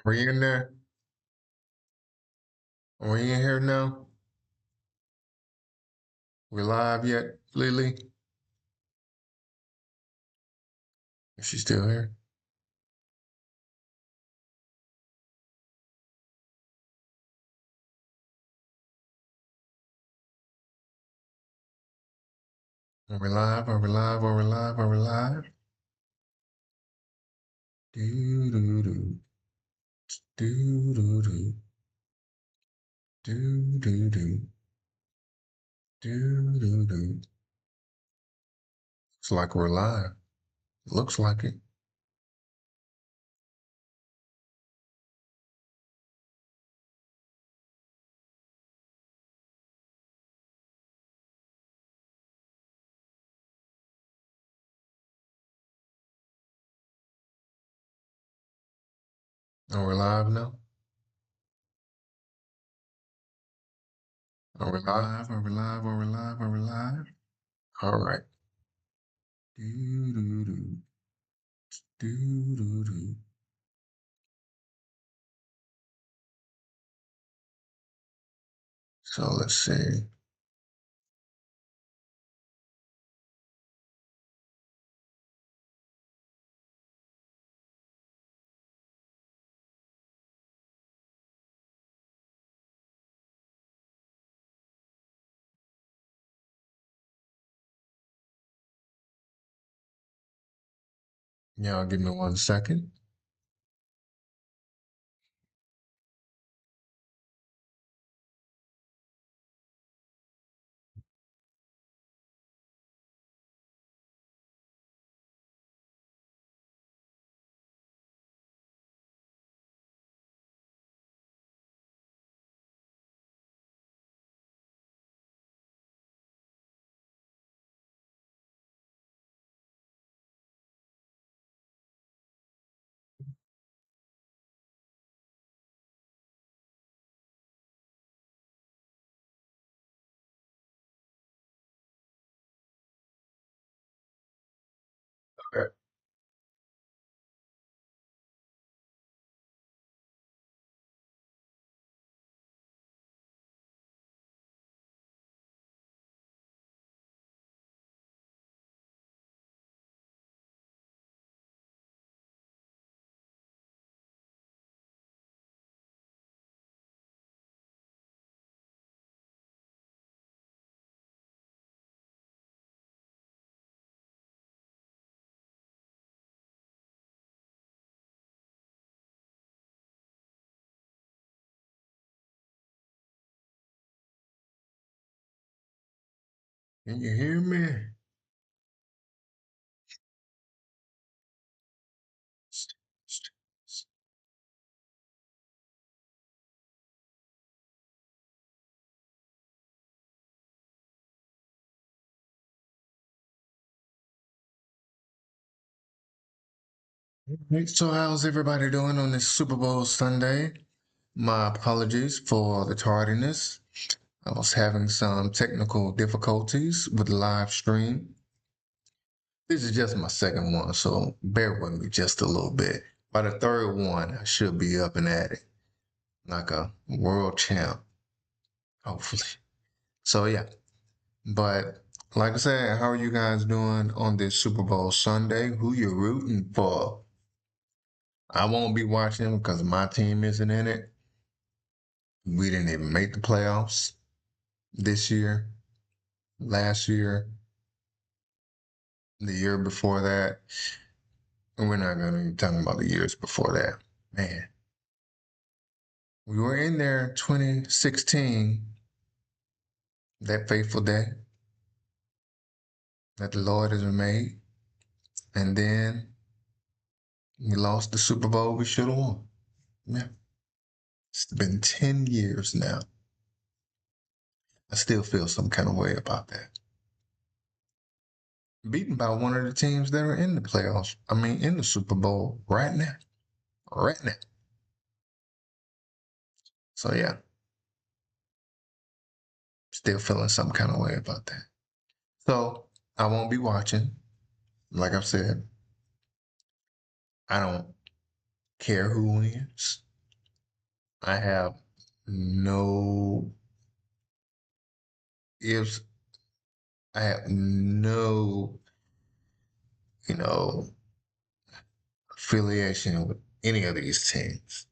Are we in there? Are we in here now? We live yet, Lily? Is she still here? Are we live? Are we live? Are we live? Are we live? Do do do do do do do do do do do do. It's like we're live. Looks like it. Are we live now? Are we live? Are we live? Are we live? Are we live? All right. Do do do do do do. So let's see. Y'all give me 1 second. Okay. Can you hear me? Hey, so how's everybody doing on this Super Bowl Sunday? My apologies for the tardiness. I was having some technical difficulties with the live stream. This is just my second one, so bear with me just a little bit. By the third one, I should be up and at it, like a world champ, hopefully. So yeah, but like I said, how are you guys doing on this Super Bowl Sunday? Who you rooting for? I won't be watching because my team isn't in it. We didn't even make the playoffs this year, last year, the year before that. And we're not going to be talking about the years before that. Man, we were in there 2016, that fateful day that the Lord has made. And then we lost the Super Bowl we should have won. Yeah. It's been 10 years now. I still feel some kind of way about that. Beaten by one of the teams that are in the playoffs. I mean, in the Super Bowl right now. Right now. So yeah, still feeling some kind of way about that. So I won't be watching. Like I've said, I don't care who wins. I have no ifs. I have no, you know, affiliation with any of these teams.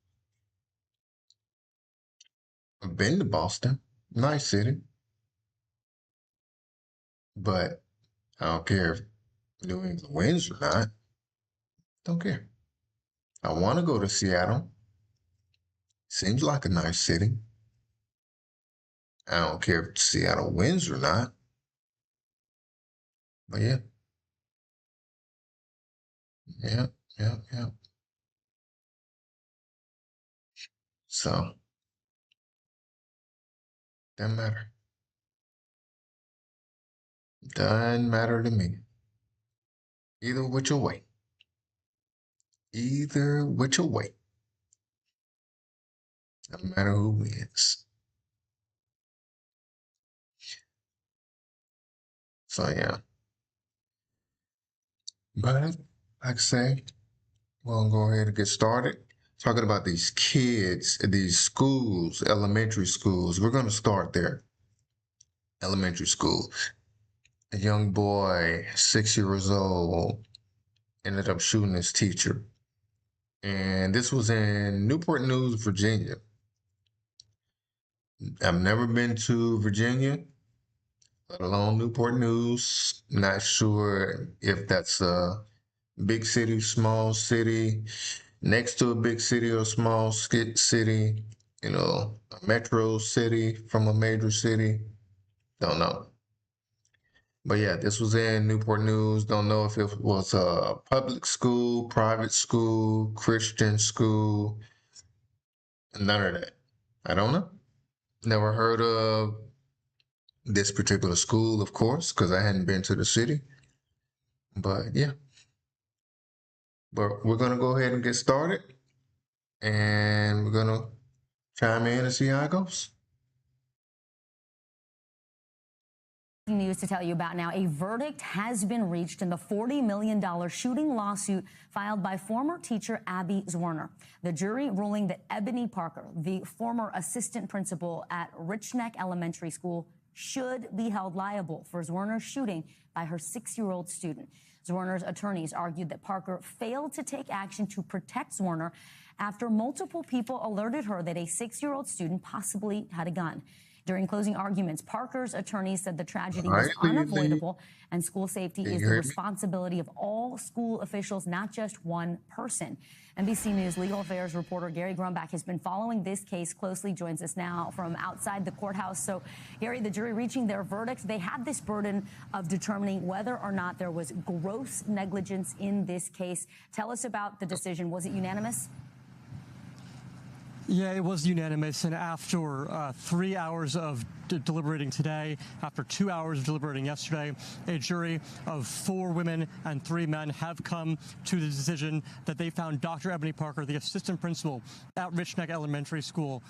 I've been to Boston, nice city, but I don't care if New England wins or not. Don't care. I want to go to Seattle. Seems like a nice city. I don't care if Seattle wins or not. But yeah, yeah, yeah. So, doesn't matter. Doesn't matter to me. Either which way. Either which way. Doesn't matter who wins. So yeah. But like I say, we'll go ahead and get started. Talking about these kids, these schools, elementary schools. We're gonna start there. Elementary school. A young boy, 6 years old, ended up shooting his teacher. And this was in Newport News, Virginia. I've never been to Virginia, let alone Newport News. Not sure if that's a big city, small city, next to a big city or small city, a metro city from a major city. Don't know. But yeah, this was in Newport News. Don't know if it was a public school, private school, Christian school, none of that. I don't know. Never heard of this particular school, of course, because I hadn't been to the city. But yeah, but we're gonna go ahead and get started, and we're gonna chime in and see how it goes. News to tell you about now. A verdict has been reached in the $40 million shooting lawsuit filed by former teacher Abby Zwerner. The jury ruling that Ebony Parker, the former assistant principal at Richneck Elementary School, should be held liable for Zwerner's shooting by her 6-year-old student. Zwerner's attorneys argued that Parker failed to take action to protect Zwerner after multiple people alerted her that a 6-year-old student possibly had a gun. During closing arguments, Parker's attorneys said the tragedy was unavoidable and school safety is the responsibility of all school officials, not just one person. NBC News legal affairs reporter Gary Grumbach has been following this case closely, joins us now from outside the courthouse. So, Gary, the jury reaching their verdict, they had this burden of determining whether or not there was gross negligence in this case. Tell us about the decision. Was it unanimous? Yeah, it was unanimous, and after 3 hours of deliberating today, after 2 hours of deliberating yesterday, a jury of 4 women and 3 men have come to the decision that they found Dr. Ebony Parker, the assistant principal at Richneck Elementary School,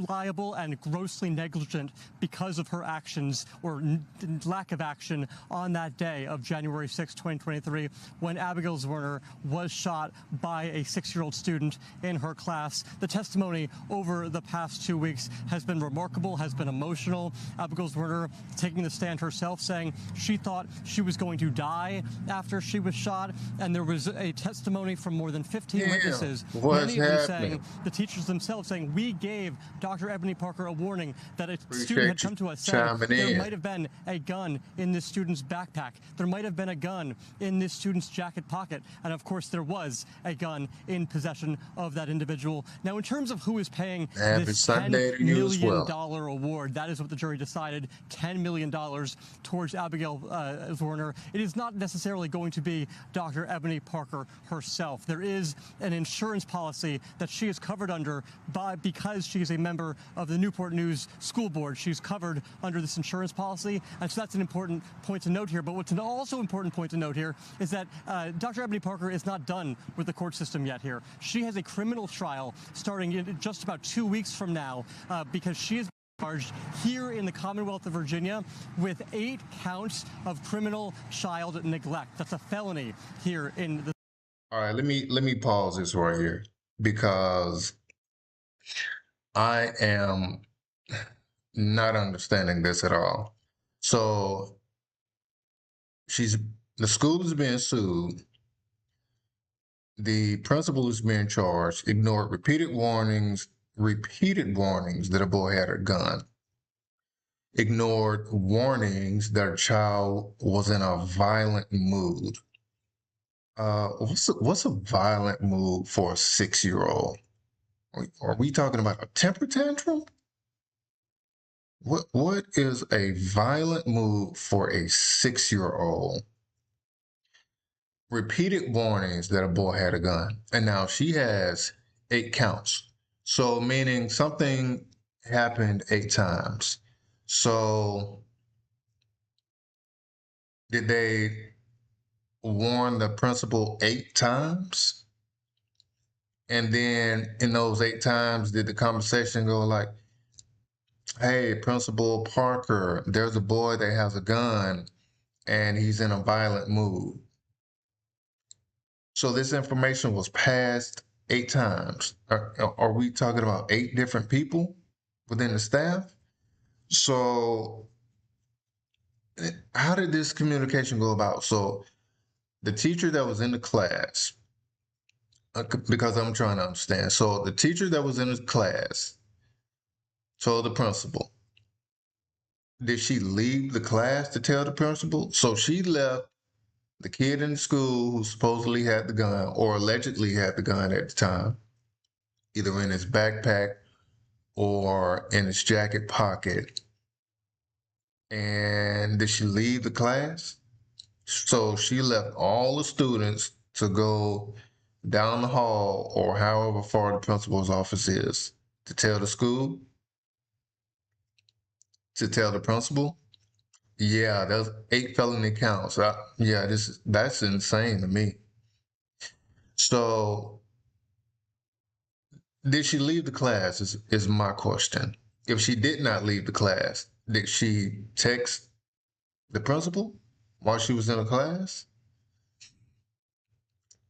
liable and grossly negligent because of her actions or lack of action on that day of January 6, 2023, when Abigail Zwerner was shot by a 6-year-old student in her class. The testimony over the past 2 weeks has been remarkable, has been emotional. Abigail Zwerner taking the stand herself, saying she thought she was going to die after she was shot, and there was a testimony from more than 15 witnesses, many of them saying, the teachers themselves saying, we gave Dr. Ebony Parker a warning that a student had come to us saying there might have been a gun in this student's backpack, there might have been a gun in this student's jacket pocket, and of course there was a gun in possession of that individual. Now, in terms of who is paying this $10 million award, that is what the jury decided, $10 million towards Abigail Zwerner. It is not necessarily going to be Dr. Ebony Parker herself. There is an insurance policy that she is covered under because she is a member of the Newport News School Board. She's covered under this insurance policy, and so that's an important point to note here. But what's an also important point to note here is that Dr. Ebony Parker is not done with the court system yet here. She has a criminal trial starting in just about 2 weeks from now because she is charged here in the Commonwealth of Virginia with 8 counts of criminal child neglect. That's a felony here in the. All right, let me pause this right here because I am not understanding this at all. So the school is being sued. The principal is being charged, ignored repeated warnings that a boy had a gun, ignored warnings that a child was in a violent mood. What's a violent mood for a 6-year-old? Are we talking about a temper tantrum? What is a violent mood for a 6-year-old? Repeated warnings that a boy had a gun, and now she has 8 counts. So meaning something happened 8 times. So did they warn the principal 8 times? And then in those 8 times, did the conversation go like, hey, Principal Parker, there's a boy that has a gun and he's in a violent mood. So this information was passed 8 times. Are we talking about 8 different people within the staff? So how did this communication go about? So the teacher that was in the class, because I'm trying to understand. So the teacher that was in the class told the principal. Did she leave the class to tell the principal? So she left the kid in school who supposedly had the gun or allegedly had the gun at the time, either in his backpack or in his jacket pocket. And did she leave the class? So she left all the students to go down the hall or however far the principal's office is to tell the school, to tell the principal. Yeah, there's 8 felony counts. Yeah, that's insane to me. So did she leave the class is my question. If she did not leave the class, did she text the principal while she was in the class?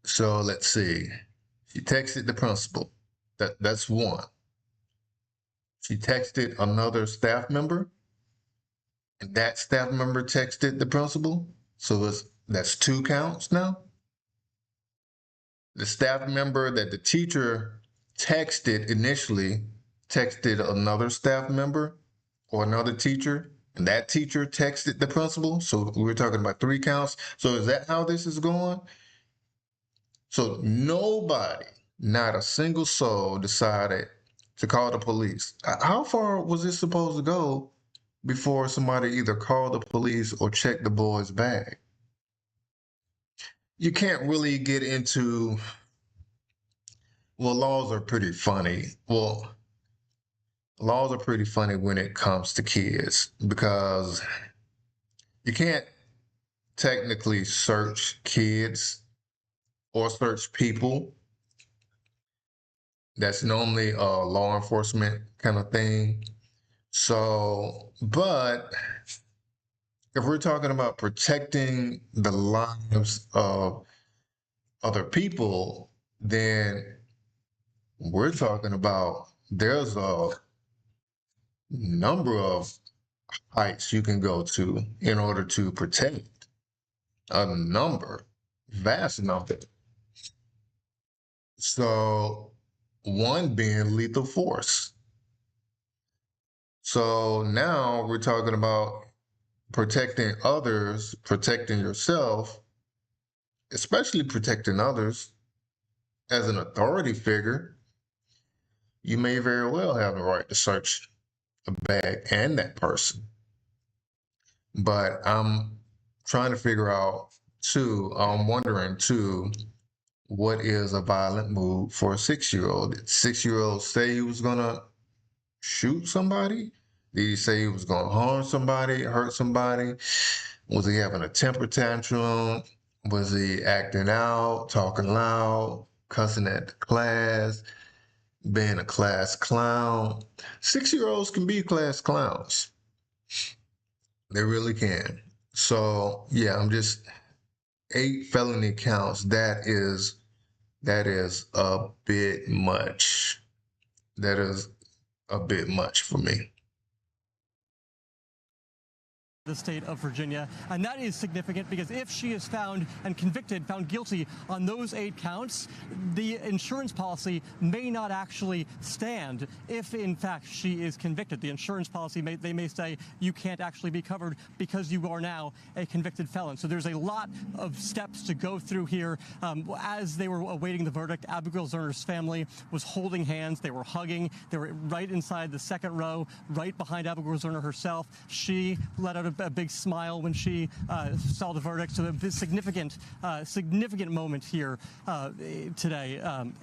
So let's see. She texted the principal. That's one. She texted another staff member, and that staff member texted the principal. So that's 2 counts now. The staff member that the teacher texted initially texted another staff member or another teacher, and that teacher texted the principal. So we're talking about 3 counts. So is that how this is going? So nobody, not a single soul, decided to call the police. How far was this supposed to go before somebody either called the police or checked the boy's bag? You can't really get into, well, laws are pretty funny. Well, laws are pretty funny when it comes to kids because you can't technically search kids or search people. That's normally a law enforcement kind of thing. So, but if we're talking about protecting the lives of other people, then we're talking about there's a number of heights you can go to in order to protect a number, vast number. So, one being lethal force. So now we're talking about protecting others, protecting yourself, especially protecting others as an authority figure. You may very well have the right to search a bag and that person. But I'm trying to figure out too, I'm wondering too, what is a violent mood for a 6-year-old? Did 6-year-old say he was gonna shoot somebody? Did he say he was gonna harm somebody, hurt somebody? Was he having a temper tantrum? Was he acting out, talking loud, cussing at the class, being a class clown? 6-year-olds can be class clowns. They really can. So yeah, I'm just 8 felony counts. That is a bit much. that is a bit much for me. The state of Virginia, and that is significant because if she is found and convicted, found guilty on those 8 counts, the insurance policy may not actually stand if in fact she is convicted. The insurance policy they may say you can't actually be covered because you are now a convicted felon. So there's a lot of steps to go through here. As they were awaiting the verdict, Abigail Zerner's family was holding hands, they were hugging, they were right inside the second row, right behind Abigail Zerner herself. She let out a big smile when she saw the verdict. So a significant moment here today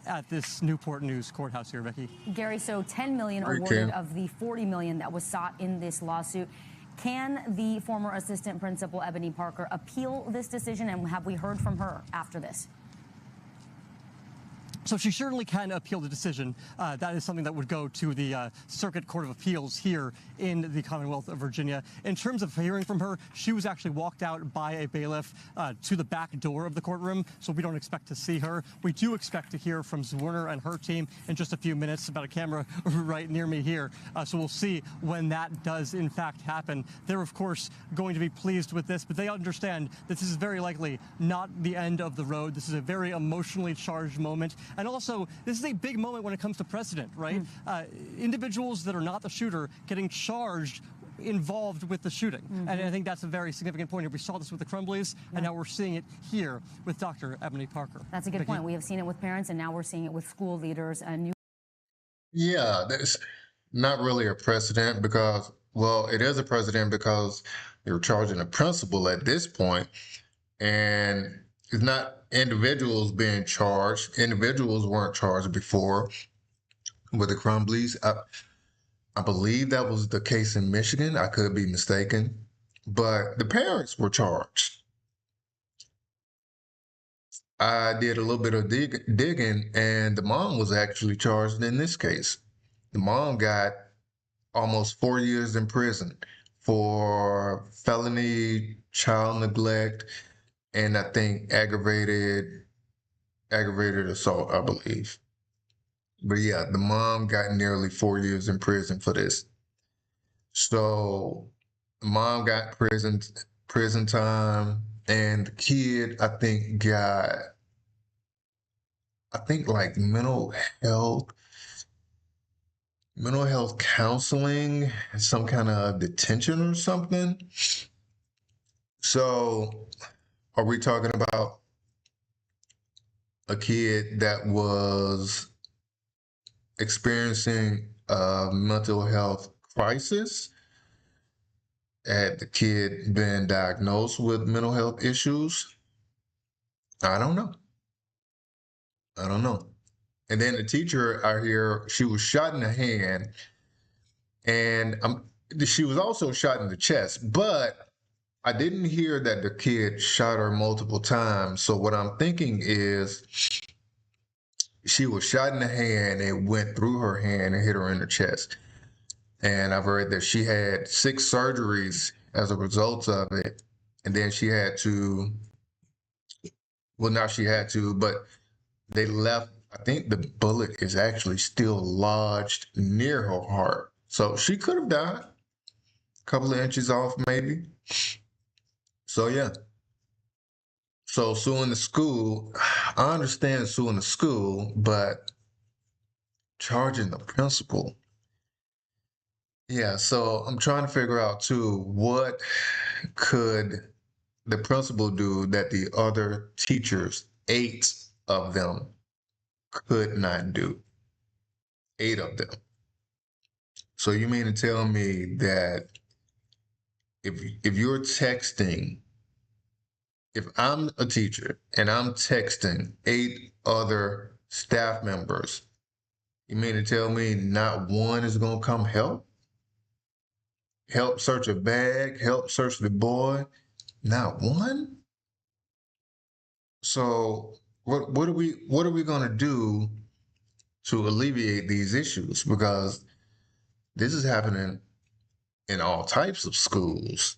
at this Newport News courthouse here, Becky. Gary, so $10 million awarded of the $40 million that was sought in this lawsuit. Can the former assistant principal, Ebony Parker, appeal this decision? And have we heard from her after this? So she certainly can appeal the decision. That is something that would go to the Circuit Court of Appeals here in the Commonwealth of Virginia. In terms of hearing from her, she was actually walked out by a bailiff to the back door of the courtroom, so we don't expect to see her. We do expect to hear from Zwerner and her team in just a few minutes, about a camera right near me here. So we'll see when that does in fact happen. They're, of course, going to be pleased with this, but they understand that this is very likely not the end of the road. This is a very emotionally charged moment. And also, this is a big moment when it comes to precedent, right? Individuals that are not the shooter getting charged involved with the shooting. And I think that's a very significant point here. We saw this with the Crumbleys, and now we're seeing it here with Dr. Ebony Parker. That's a good point. We have seen it with parents, and now we're seeing it with school leaders. Yeah, that's not really a precedent because, well, it is a precedent because you're charging a principal at this point, and it's not individuals being charged. Individuals weren't charged before with the Crumbleys. I believe that was the case in Michigan. I could be mistaken, but the parents were charged. I did a little bit of digging, and the mom was actually charged in this case. The mom got almost 4 years in prison for felony child neglect, and I think aggravated assault, I believe. But yeah, the mom got nearly 4 years in prison for this. So the mom got prison time, and the kid, I think, got, like mental health counseling, some kind of detention or something. So are we talking about a kid that was experiencing a mental health crisis? Had the kid been diagnosed with mental health issues? I don't know. And then the teacher out here, she was shot in the hand, and she was also shot in the chest, but I didn't hear that the kid shot her multiple times. So what I'm thinking is she was shot in the hand, and went through her hand and hit her in the chest. And I've heard that she had 6 surgeries as a result of it. And then she had to, well, not she had to, but they left, I think the bullet is actually still lodged near her heart. So she could have died a couple of inches off maybe. So yeah. So suing the school, I understand suing the school, but charging the principal. Yeah, so I'm trying to figure out too, what could the principal do that the other teachers, 8 of them, could not do? 8 of them. So you mean to tell me that if you're texting, if I'm a teacher and I'm texting 8 other staff members, you mean to tell me not one is going to come help? Help search a bag, help search the boy? Not one? So what are we going to do to alleviate these issues? Because this is happening in all types of schools.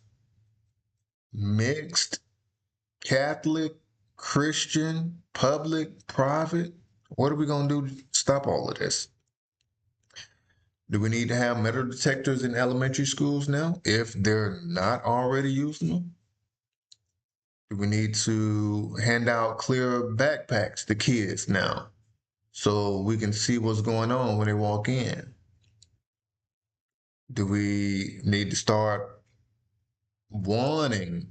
Mixed, Catholic, Christian, public, private. What are we going to do to stop all of this? Do we need to have metal detectors in elementary schools now if they're not already using them? Do we need to hand out clear backpacks to kids now so we can see what's going on when they walk in? Do we need to start warning,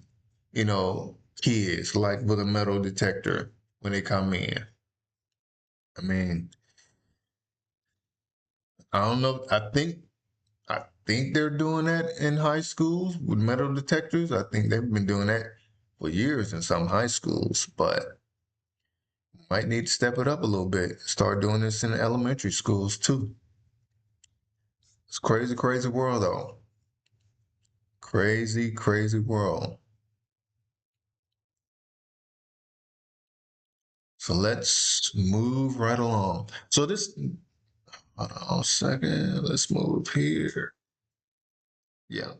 kids like with a metal detector when they come in? I mean, I don't know. I think they're doing that in high schools with metal detectors. I think they've been doing that for years in some high schools, but might need to step it up a little bit. Start doing this in the elementary schools too. It's crazy, crazy world though. Crazy, crazy world. So let's move right along. So this, hold on a second. Let's move here. Yeah.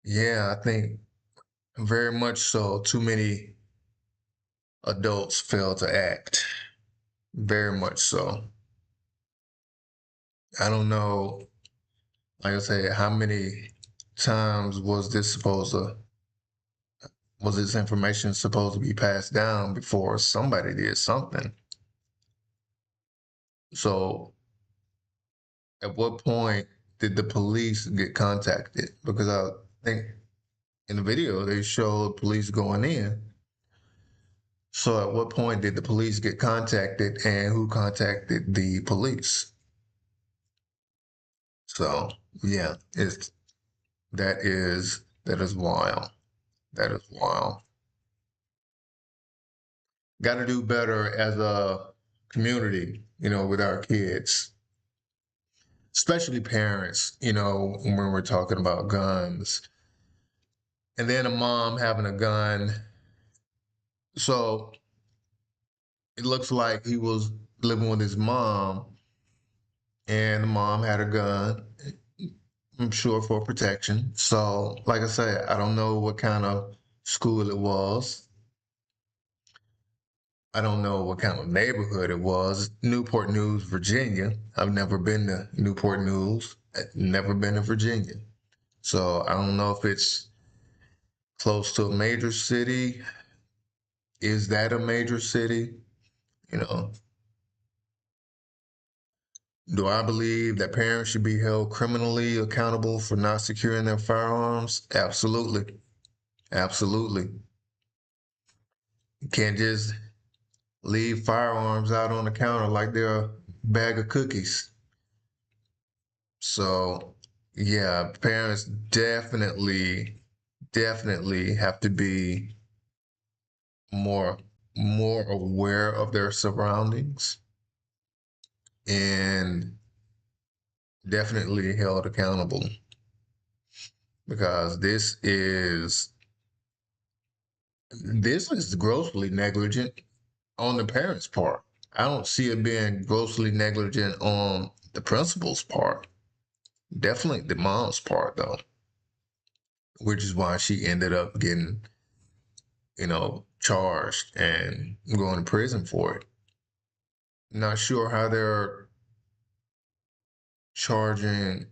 Yeah, I think very much so. Too many adults fail to act. Very much so. I don't know, like I say, how many times was this information supposed to be passed down before somebody did something? So at what point did the police get contacted? Because I think in the video they showed police going in. So at what point did the police get contacted and who contacted the police? So yeah, that is wild. That is wild. Got to do better as a community, with our kids, especially parents, when we're talking about guns. And then a mom having a gun. So it looks like he was living with his mom, and the mom had a gun, I'm sure for protection. So, like I said, I don't know what kind of school it was. I don't know what kind of neighborhood it was. Newport News, Virginia. I've never been to Newport News. I've never been to Virginia. So I don't know if it's close to a major city. Is that a major city? You know, do I believe that parents should be held criminally accountable for not securing their firearms? Absolutely. Absolutely. You can't just leave firearms out on the counter like they're a bag of cookies. So, yeah, parents definitely have to be more more aware of their surroundings and definitely held accountable because this is grossly negligent on the parents' part. I don't see it being grossly negligent on the principal's part. Definitely the mom's part though, which is why she ended up getting, charged and going to prison for it. Not sure how they're charging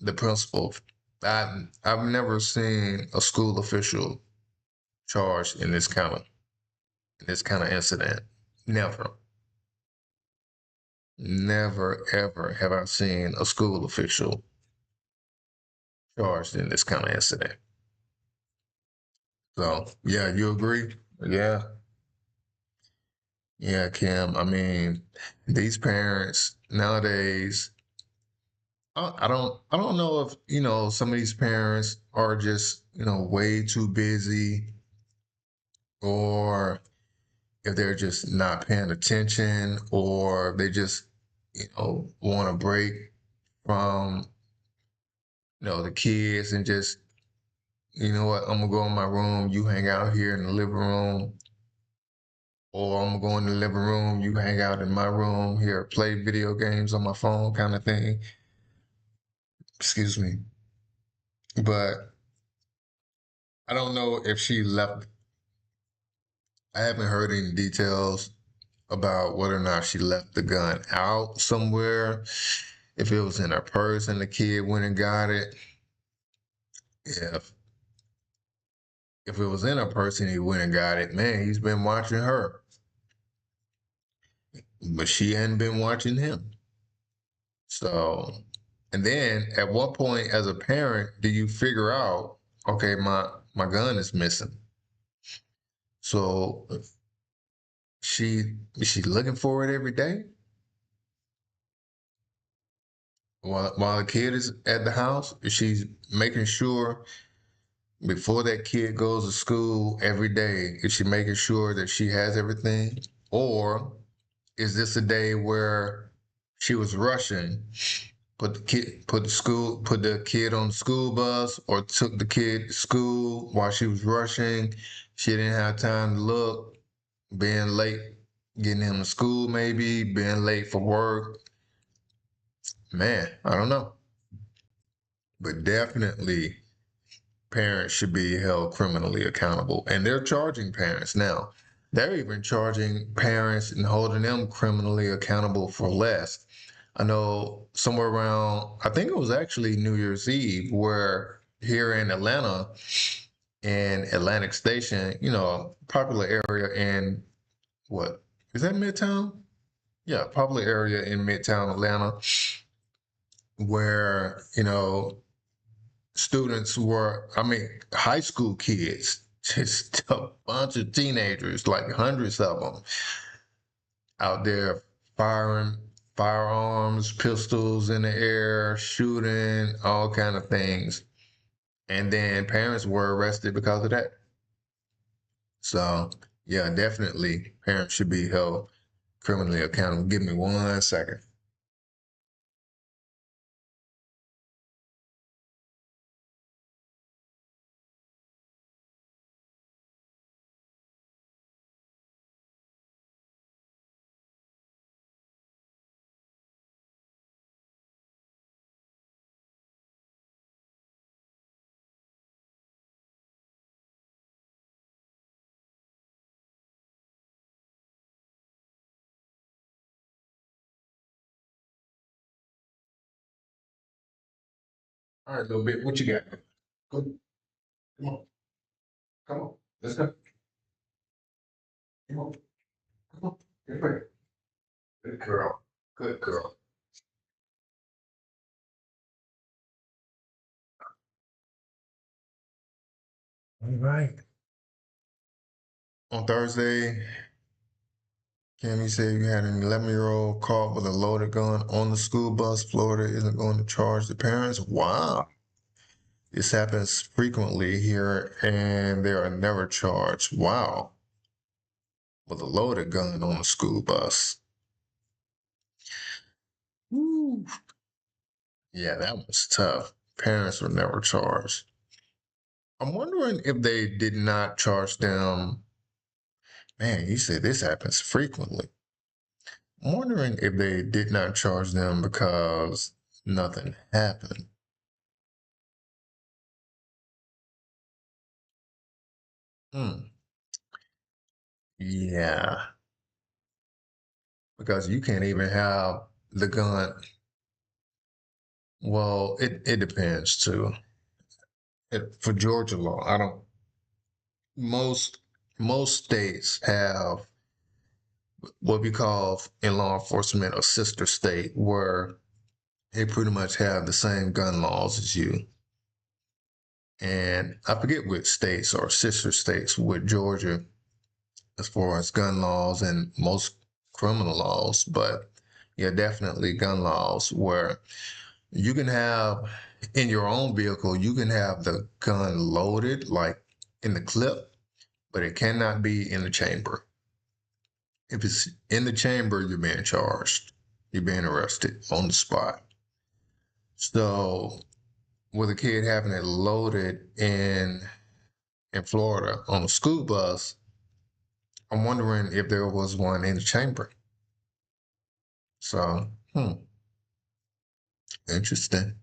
the principal. I've never seen a school official charged in this kind of incident. Never. Never ever have I seen a school official charged in this kind of incident. So yeah, you agree? Yeah. Yeah, Kim. I mean, these parents nowadays, I don't know if, some of these parents are just, way too busy or if they're just not paying attention or they just, want to break from, the kids and just, you know what, I'm gonna go in my room, you hang out here in the living room, or I'm gonna go in the living room, you hang out in my room here, play video games on my phone kind of thing. Excuse me. But I don't know if she left I haven't heard any details about whether or not she left the gun out somewhere, if it was in her purse and the kid went and got it. If if it was in her purse and he went and got it, man, he's been watching her. But she hadn't been watching him. So, and then at what point as a parent do you figure out, okay, my gun is missing. So is she looking for it every day while the kid is at the house? She's making sure before that kid goes to school every day, is she making sure that she has everything? Or is this a day where she was rushing, put the kid on the school bus, or took the kid to school while she was rushing? She didn't have time to look, being late, getting him to school, maybe being late for work. Man, I don't know. But definitely parents should be held criminally accountable. And they're charging parents now. They're even charging parents and holding them criminally accountable for less. I know somewhere around, I think it was actually New Year's Eve, where here in Atlanta, in Atlantic Station, popular area in what is that, Midtown? Yeah, popular area in Midtown Atlanta, where, students were, I mean, high school kids, just a bunch of teenagers, like hundreds of them, out there firing firearms, pistols in the air, shooting, all kind of things. And then parents were arrested because of that. So, yeah, definitely parents should be held criminally accountable. Give me 1 second. All right, little bit. What you got? Go. Come on. Come on. Let's go. Come on. Come on. Get ready. Good girl. Good girl. All right. On Thursday, Cammy said you had an 11-year-old caught with a loaded gun on the school bus. Florida isn't going to charge the parents. Wow. This happens frequently here, and they are never charged. Wow. With a loaded gun on the school bus. Woo. Yeah, that was tough. Parents were never charged. I'm wondering if they did not charge them. Man, you said this happens frequently. I'm wondering if they did not charge them because nothing happened. Hmm. Yeah, because you can't even have the gun. Well, it depends too. For Georgia law, I don't. Most most states have what we call in law enforcement a sister state, where they pretty much have the same gun laws as you. And I forget which states are sister states with Georgia as far as gun laws and most criminal laws, but yeah, definitely gun laws where you can have in your own vehicle, you can have the gun loaded like in the clip, but it cannot be in the chamber. If it's in the chamber, you're being charged. You're being arrested on the spot. So with a kid having it loaded in Florida on a school bus, I'm wondering if there was one in the chamber. So, interesting.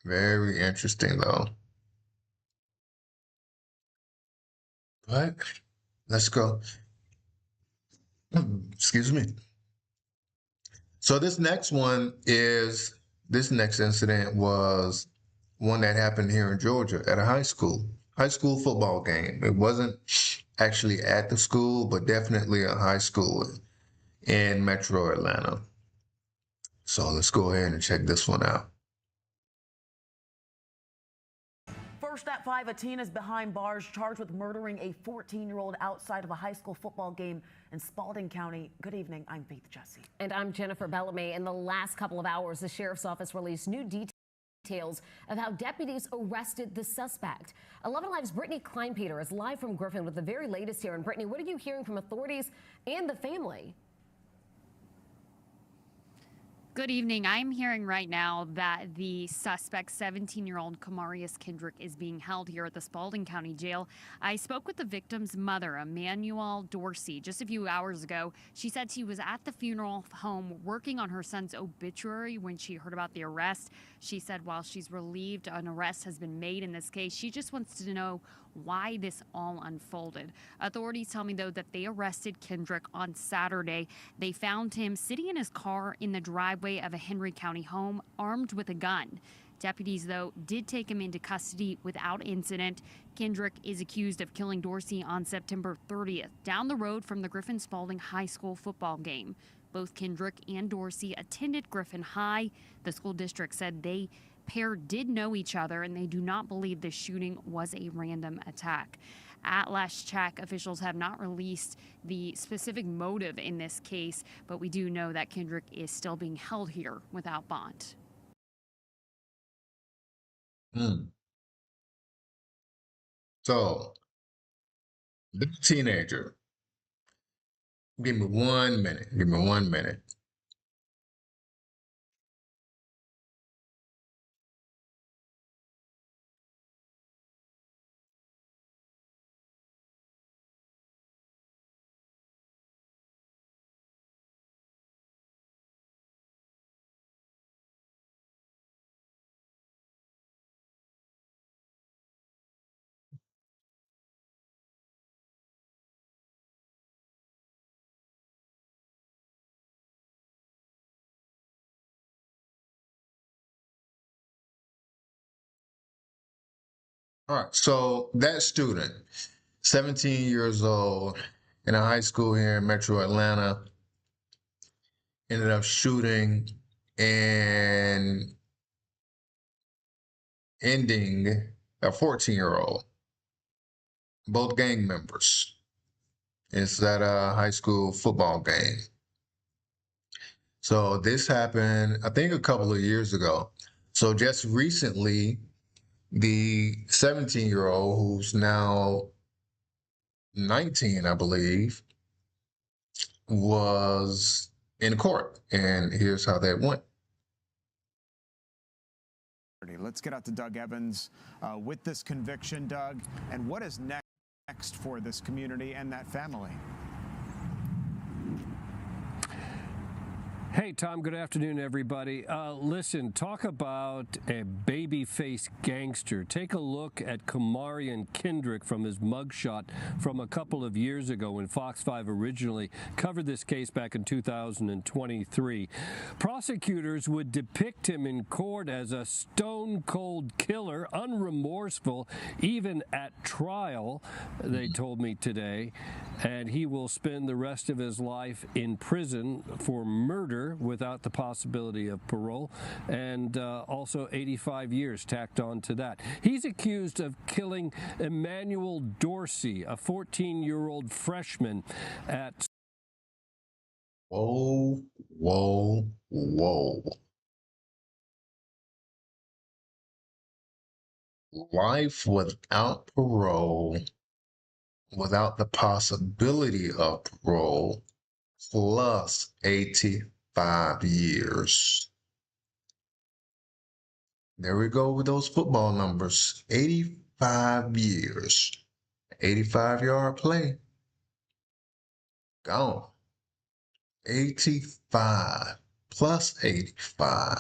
Very interesting, though. But let's go. Excuse me. So this next incident was one that happened here in Georgia at a high school football game. It wasn't actually at the school, but definitely a high school in Metro Atlanta. So let's go ahead and check this one out. First at 5, a teen is behind bars charged with murdering a 14-year-old outside of a high school football game in Spalding County. Good evening. I'm Faith Jesse. And I'm Jennifer Bellamy. In the last couple of hours, the sheriff's office released new details of how deputies arrested the suspect. 11 Live's Brittany Kleinpeter is live from Griffin with the very latest here. And Brittany, what are you hearing from authorities and the family? Good evening. I'm hearing right now that the suspect, 17-year-old Kamarius Kendrick, is being held here at the Spalding County Jail. I spoke with the victim's mother, Emmanuel Dorsey, just a few hours ago. She said she was at the funeral home working on her son's obituary when she heard about the arrest. She said while she's relieved an arrest has been made in this case, she just wants to know why this all unfolded. Authorities tell me, though, that they arrested Kendrick on Saturday. They found him sitting in his car in the driveway of a Henry County home, armed with a gun. Deputies, though, did take him into custody without incident. Kendrick is accused of killing Dorsey on September 30th, down the road from the Griffin Spalding High School football game. Both Kendrick and Dorsey attended Griffin High. The school district said they pair did know each other, and they do not believe the shooting was a random attack. At last check, officials have not released the specific motive in this case, but we do know that Kendrick is still being held here without bond. So, the teenager. Give me 1 minute. Give me 1 minute. All right, so that student, 17 years old, in a high school here in Metro Atlanta, ended up shooting and ending a 14-year-old, both gang members. It's at a high school football game. So this happened, I think, a couple of years ago. So just recently, the 17-year-old, who's now 19, I believe, was in court. And here's how that went. Let's get out to Doug Evans with this conviction, Doug. And what is next for this community and that family? Hey, Tom, good afternoon, everybody. Listen, talk about a baby-faced gangster. Take a look at Kamarius Kendrick from his mugshot from a couple of years ago when Fox 5 originally covered this case back in 2023. Prosecutors would depict him in court as a stone-cold killer, unremorseful, even at trial, they told me today. And he will spend the rest of his life in prison for murder without the possibility of parole, and also 85 years tacked on to that. He's accused of killing Emmanuel Dorsey, a 14-year-old freshman at... Whoa, whoa, whoa. Life without parole, without the possibility of parole, plus 85 years. There we go with those football numbers. 85 years. 85-yard play. Gone. 85 plus 85.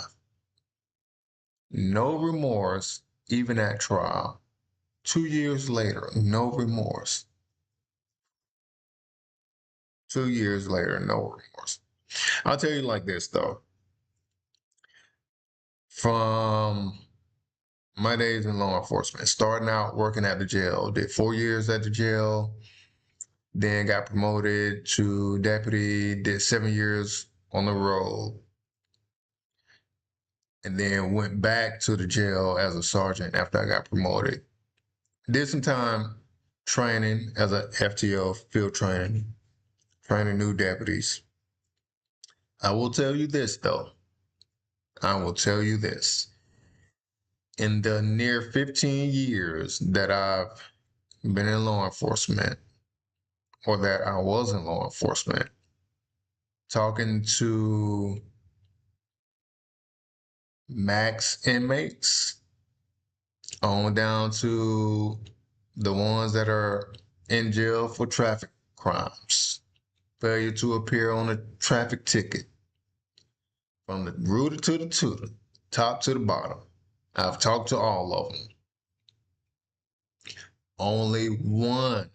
No remorse, even at trial. 2 years later, no remorse. 2 years later, no remorse. I'll tell you like this though. From my days in law enforcement, starting out working at the jail, did 4 years at the jail, then got promoted to deputy, did 7 years on the road, and then went back to the jail as a sergeant after I got promoted. Did some time training as a FTO, field training new deputies. I will tell you this though. I will tell you this. In the near 15 years that I've been in law enforcement, or that I was in law enforcement, talking to max inmates on down to the ones that are in jail for traffic crimes, failure to appear on a traffic ticket, from the rooter to the tutor, top to the bottom. I've talked to all of them. Only one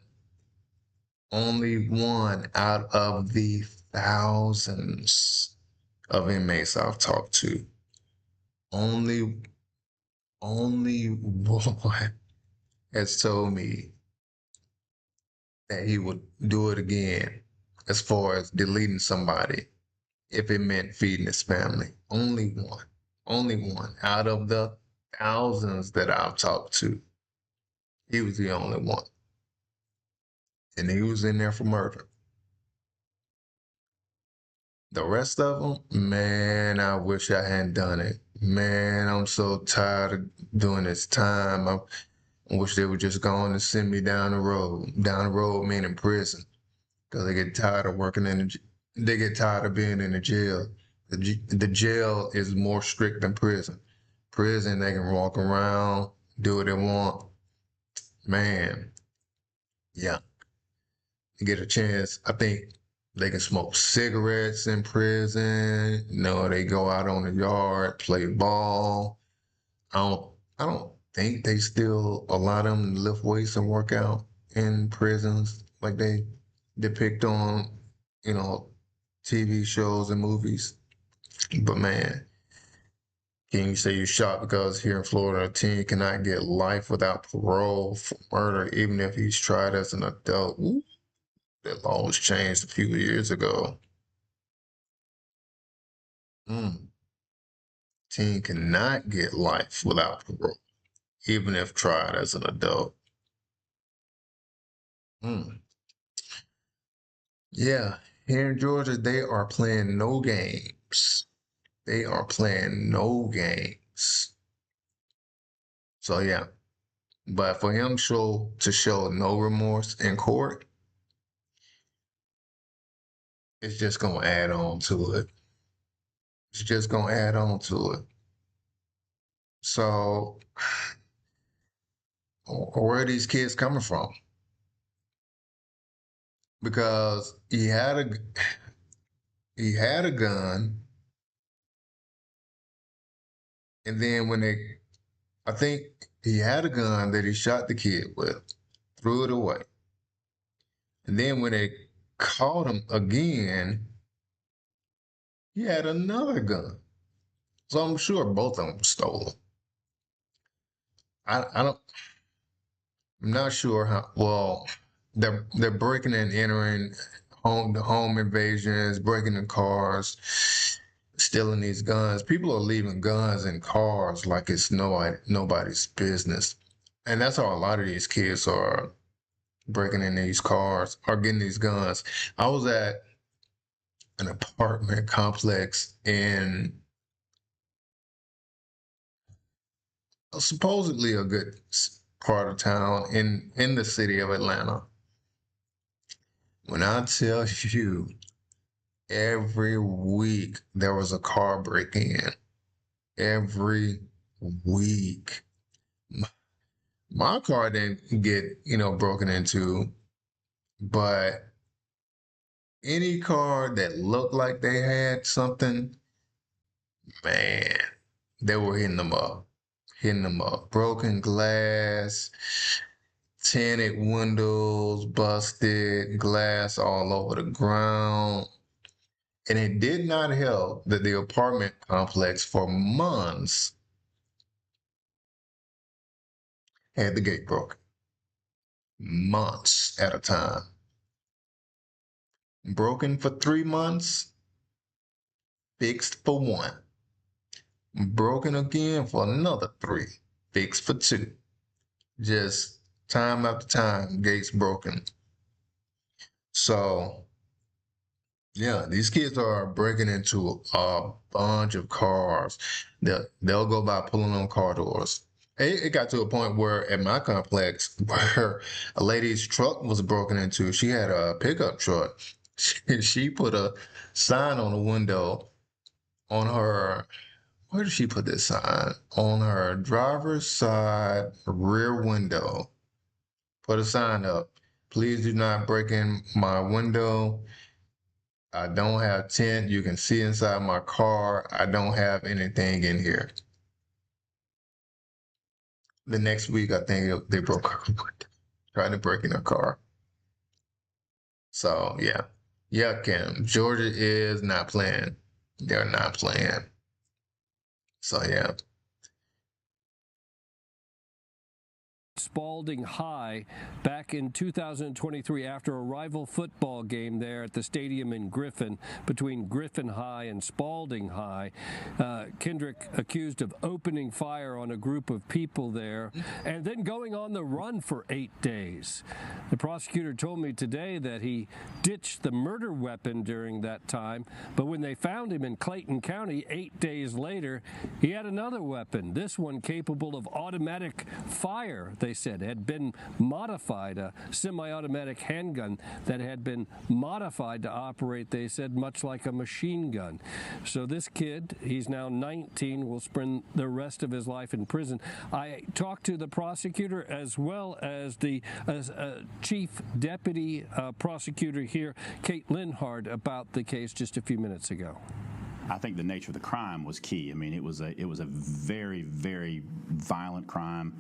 out of the thousands of inmates I've talked to, only one has told me that he would do it again as far as deleting somebody if it meant feeding his family. Only one out of the thousands that I've talked to. He was the only one. And he was in there for murder. The rest of them, man, I wish I hadn't done it. Man, I'm so tired of doing this time. I wish they would just go on and send me down the road. Down the road meaning prison. Because they get tired of working they get tired of being in the jail. The jail is more strict than prison. Prison, they can walk around, do what they want. Man, yeah. You get a chance, I think they can smoke cigarettes in prison. They go out on the yard, play ball. I don't think they still allow them to lift weights and work out in prisons like they depict on, TV shows and movies. But man, can you say you're shocked because here in Florida, a teen cannot get life without parole for murder, even if he's tried as an adult? Ooh, that law was changed a few years ago. Teen cannot get life without parole, even if tried as an adult. Yeah, here in Georgia, they are playing no games. They are playing no games. So yeah, but for him to show no remorse in court, it's just gonna add on to it. It's just gonna add on to it. So where are these kids coming from? Because he had a gun, and then I think he had a gun that he shot the kid with, threw it away. And then when they caught him again, he had another gun. So I'm sure both of them were stolen. I'm not sure how. Well, they're breaking and entering the home invasions, breaking in cars, stealing these guns. People are leaving guns in cars like it's nobody's business, and that's how a lot of these kids are breaking in these cars or getting these guns. I was at an apartment complex in supposedly a good part of town in the city of Atlanta. When I tell you, every week there was a car breaking in. Every week. My car didn't get, broken into, but any car that looked like they had something, man, they were hitting them up. Broken glass, tinted windows, busted, glass all over the ground. And it did not help that the apartment complex for months had the gate broken. Months at a time. Broken for 3 months, fixed for 1. Broken again for another 3, fixed for 2. Just time after time, gates broken. So, yeah, these kids are breaking into a bunch of cars. They'll go by pulling on car doors. It got to a point where at my complex, where a lady's truck was broken into. She had a pickup truck. She put a sign on the window on her. Where did she put this sign? On her driver's side rear window. Put a sign up. Please do not break in my window. I don't have tint. You can see inside my car. I don't have anything in here. The next week, I think they broke her window, trying to break in her car. So, yeah. Yeah, Kim. Georgia is not playing. They're not playing. So, yeah. Spalding High back in 2023 after a rival football game there at the stadium in Griffin between Griffin High and Spalding High. Kendrick accused of opening fire on a group of people there and then going on the run for 8 days. The prosecutor told me today that he ditched the murder weapon during that time, but when they found him in Clayton County 8 days later, he had another weapon, this one capable of automatic fire. They said had been modified, a semi-automatic handgun that had been modified to operate, they said, much like a machine gun. So this kid, he's now 19, will spend the rest of his life in prison. I talked to the prosecutor as well as the chief deputy prosecutor here, Kate Linhart, about the case just a few minutes ago. I think the nature of the crime was key. I mean, it was a very, very violent crime.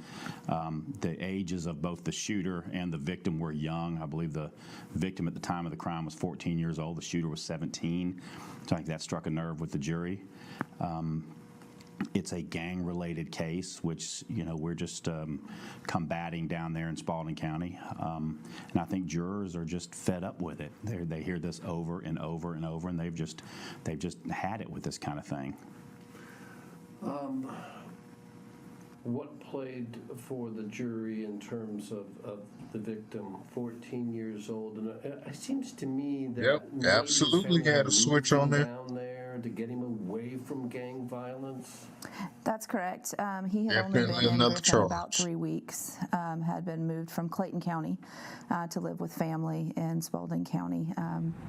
The ages of both the shooter and the victim were young. I believe the victim at the time of the crime was 14 years old. The shooter was 17. So I think that struck a nerve with the jury. It's a gang-related case, which, you know, we're just combating down there in Spalding County. And I think jurors are just fed up with it. They hear this over and over and over, and they've just had it with this kind of thing. What played for the jury in terms of the victim, 14 years old? And it seems to me that Yep, absolutely had a switch on there. Down there to get him away from gang violence. That's correct. He had Definitely only been in another Griffin about charge. 3 weeks, had been moved from Clayton County to live with family in Spalding County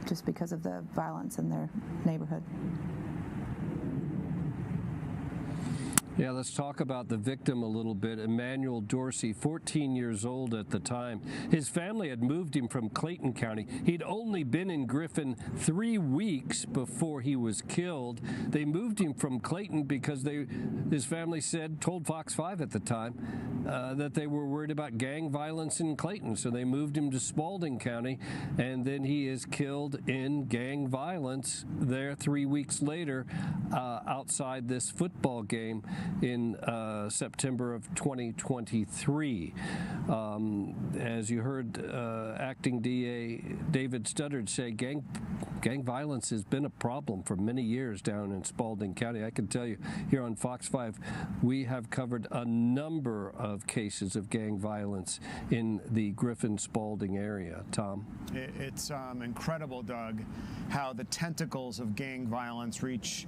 just because of the violence in their neighborhood. Yeah, let's talk about the victim a little bit. Emmanuel Dorsey, 14 years old at the time. His family had moved him from Clayton County. He'd only been in Griffin 3 weeks before he was killed. They moved him from Clayton because his family told Fox 5 at the time, that they were worried about gang violence in Clayton. So they moved him to Spalding County, and then he is killed in gang violence there 3 weeks later outside this football game in September of 2023. As you heard Acting DA David Studdard say, gang violence has been a problem for many years down in Spalding County. I can tell you here on Fox 5, we have covered a number of cases of gang violence in the Griffin-Spalding area. Tom? It's incredible, Doug, how the tentacles of gang violence reach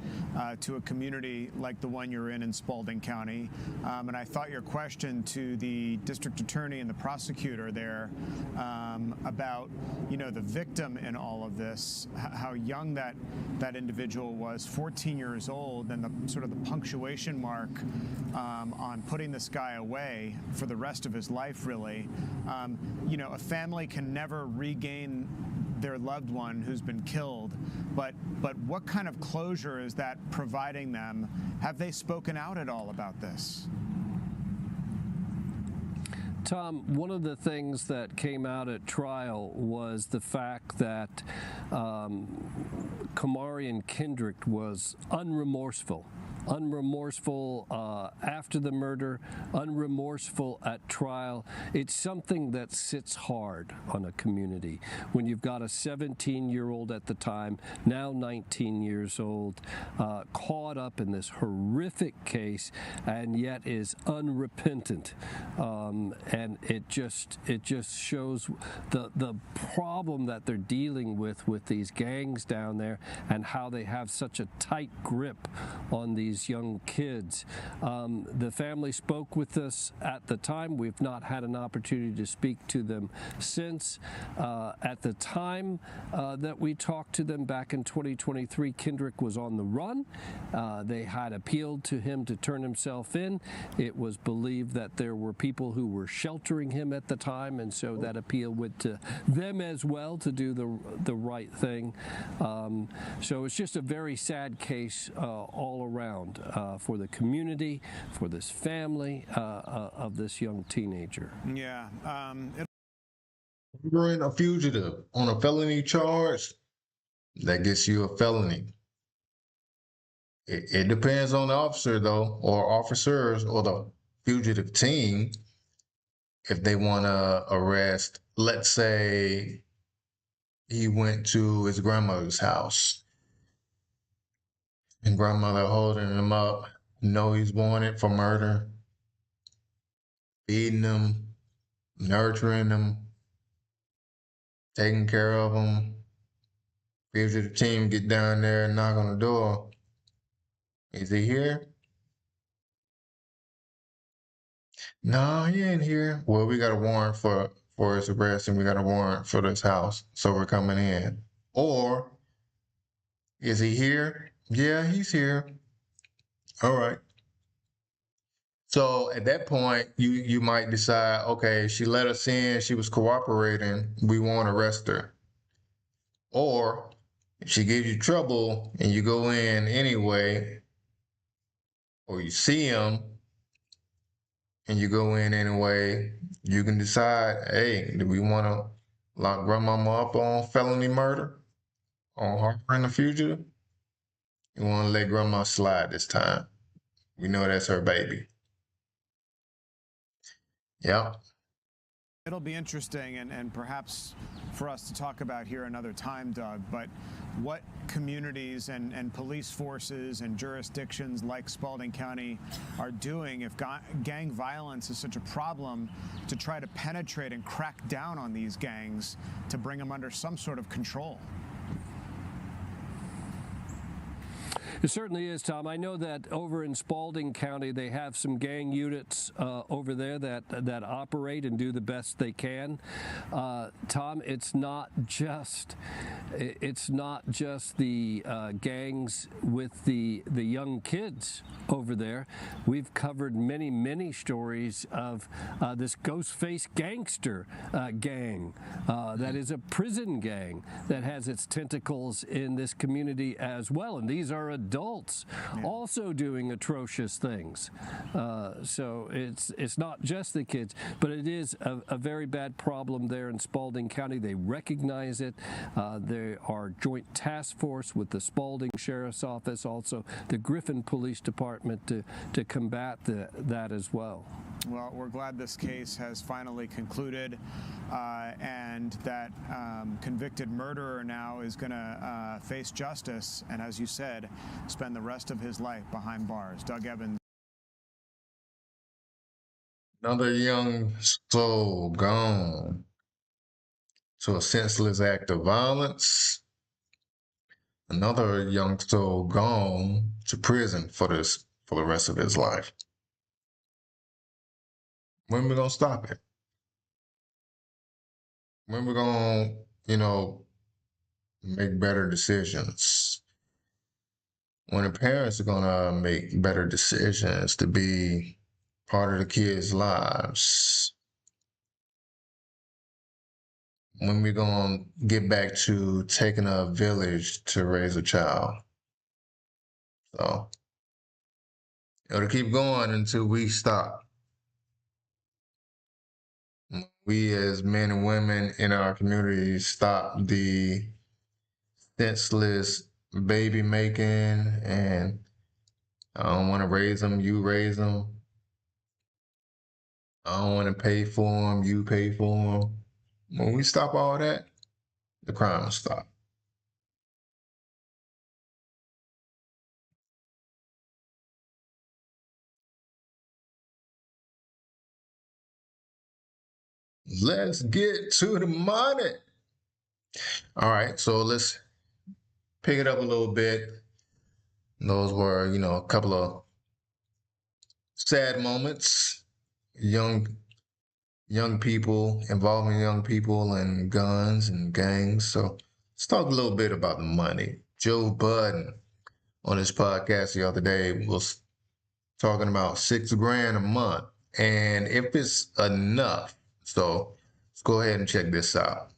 to a community like the one you're in Spalding County. And I thought your question to the district attorney and the prosecutor there about, you know, the victim in all of this, how young that individual was, 14 years old, and the sort of the punctuation mark on putting this guy away for the rest of his life, really. You know, a family can never regain their loved one who's been killed, but what kind of closure is that providing them? Have they spoken out at all about this? Tom, one of the things that came out at trial was the fact that Kamarian Kendrick was unremorseful after the murder, unremorseful at trial. It's something that sits hard on a community when you've got a 17-year-old at the time, now 19 years old, caught up in this horrific case and yet is unrepentant. And it just shows the problem that they're dealing with these gangs down there and how they have such a tight grip on these young kids. The family spoke with us at the time. We've not had an opportunity to speak to them since. At the time that we talked to them back in 2023, Kendrick was on the run. They had appealed to him to turn himself in. It was believed that there were people who were sheltering him at the time, and so that appeal went to them as well to do the right thing. So it's just a very sad case all around for the community, for this family of this young teenager. Yeah. You're a fugitive on a felony charge, that gets you a felony. It depends on the officer, though, or officers, or the fugitive team, if they want to arrest. Let's say he went to his grandmother's house and grandmother holding him up, know he's wanted for murder, feeding him, nurturing him, taking care of him. Fugitive team get down there and knock on the door. Is he here? No, he ain't here. Well, we got a warrant for his arrest, and we got a warrant for this house, so we're coming in. Or, is he here? Yeah, he's here. All right. So at that point, you might decide, okay, she let us in, she was cooperating, we won't arrest her. Or if she gives you trouble and you go in anyway, or you see him and you go in anyway, you can decide, hey, do we want to lock grandmama up on felony murder, on harboring a fugitive? You want to let grandma slide this time. We know that's her baby. Yeah. It'll be interesting and perhaps for us to talk about here another time, Doug, but what communities and police forces and jurisdictions like Spalding County are doing if gang violence is such a problem to try to penetrate and crack down on these gangs to bring them under some sort of control. It certainly is, Tom. I know that over in Spalding County, they have some gang units over there that operate and do the best they can. Tom, it's not just the gangs with the young kids over there. We've covered many stories of this Ghostface Gangster gang that is a prison gang that has its tentacles in this community as well, and these are adults also doing atrocious things. So it's not just the kids, but it is a very bad problem there in Spalding County. They recognize it. There are joint task force with the Spalding Sheriff's Office, also the Griffin Police Department to combat that as well. Well, we're glad this case has finally concluded and that convicted murderer now is going to face justice and, as you said, spend the rest of his life behind bars. Doug Evans. Another young soul gone to a senseless act of violence. Another young soul gone to prison for the rest of his life. When are we gonna stop it? When we're gonna, make better decisions? When the parents are gonna make better decisions to be part of the kids' lives? When we gonna get back to taking a village to raise a child? So it'll keep going until we stop. We as men and women in our community stop the senseless baby making, and I don't want to raise them, you raise them. I don't want to pay for them, you pay for them. When we stop all that, the crime will stop. Let's get to the money. All right, so let's pick it up a little bit. Those were, a couple of sad moments. Young people, involving young people and guns and gangs. So let's talk a little bit about the money. Joe Budden on his podcast the other day was talking about $6 grand a month and if it's enough. So let's go ahead and check this out.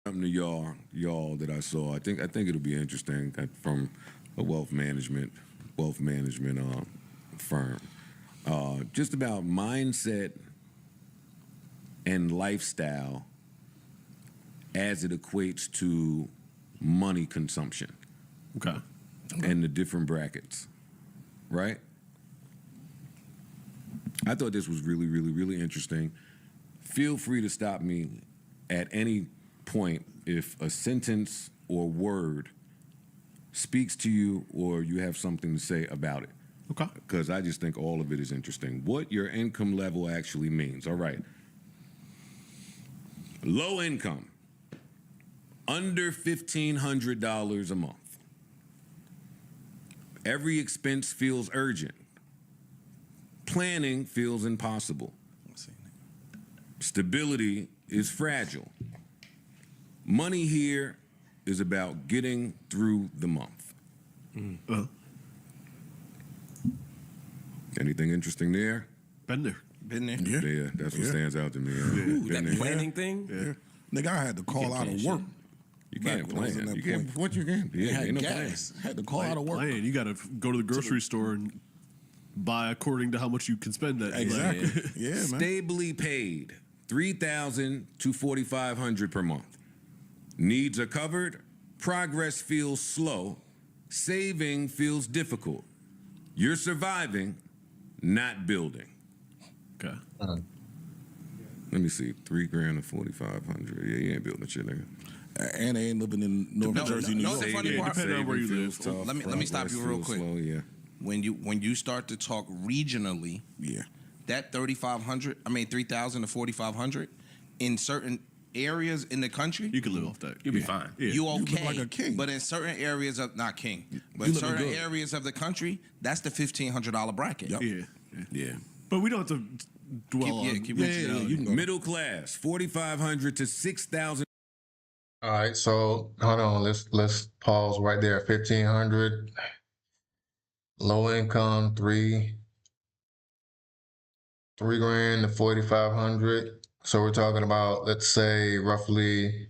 Something to y'all that I saw. I think it'll be interesting from a wealth management firm. Just about mindset and lifestyle as it equates to money consumption. Okay. And the different brackets, right? I thought this was really, really, really interesting. Feel free to stop me at any point if a sentence or word speaks to you or you have something to say about it. Okay. Because I just think all of it is interesting. What your income level actually means. All right. Low income, under $1,500 a month. Every expense feels urgent. Planning feels impossible. Stability is fragile. Money here is about getting through the month. Anything interesting there? Been there. Yeah, that's what stands out to me. Ooh, Been that there. planning thing? Yeah. Nigga, I had to call out of work. You can't plan. You can't. What you can? Yeah, Yeah, had ain't no gas. Had to call out of work. Plan. You got to go to the grocery store and buy according to how much you can spend that day. Exactly. Yeah, man. Stably paid, $3,000 to $4,500 per month. Needs are covered. Progress feels slow. Saving feels difficult. You're surviving, not building. Okay. Let me see, $3,000 to $4,500. Yeah, you ain't building shit, nigga. And they ain't living in North Jersey, New no, York. the funny part, depending on where you live. Tough, let me stop you real feels quick. Slow, yeah. When you start to talk regionally, Yeah. that 3,000 to 4,500 in certain areas in the country, You can live off that. You'll be fine. Yeah. you look okay. like a king. But in certain areas of not king, but You in looking certain good. areas of the country, that's the $1,500 bracket. Yep. Yeah. Yeah. But we don't have to dwell on keep Yeah, regionality. you can go. Middle class, $4,500 to $6,000. All right, so hold on. Let's pause right there. 1,500. Low income, three grand to 4,500. So we're talking about, let's say, roughly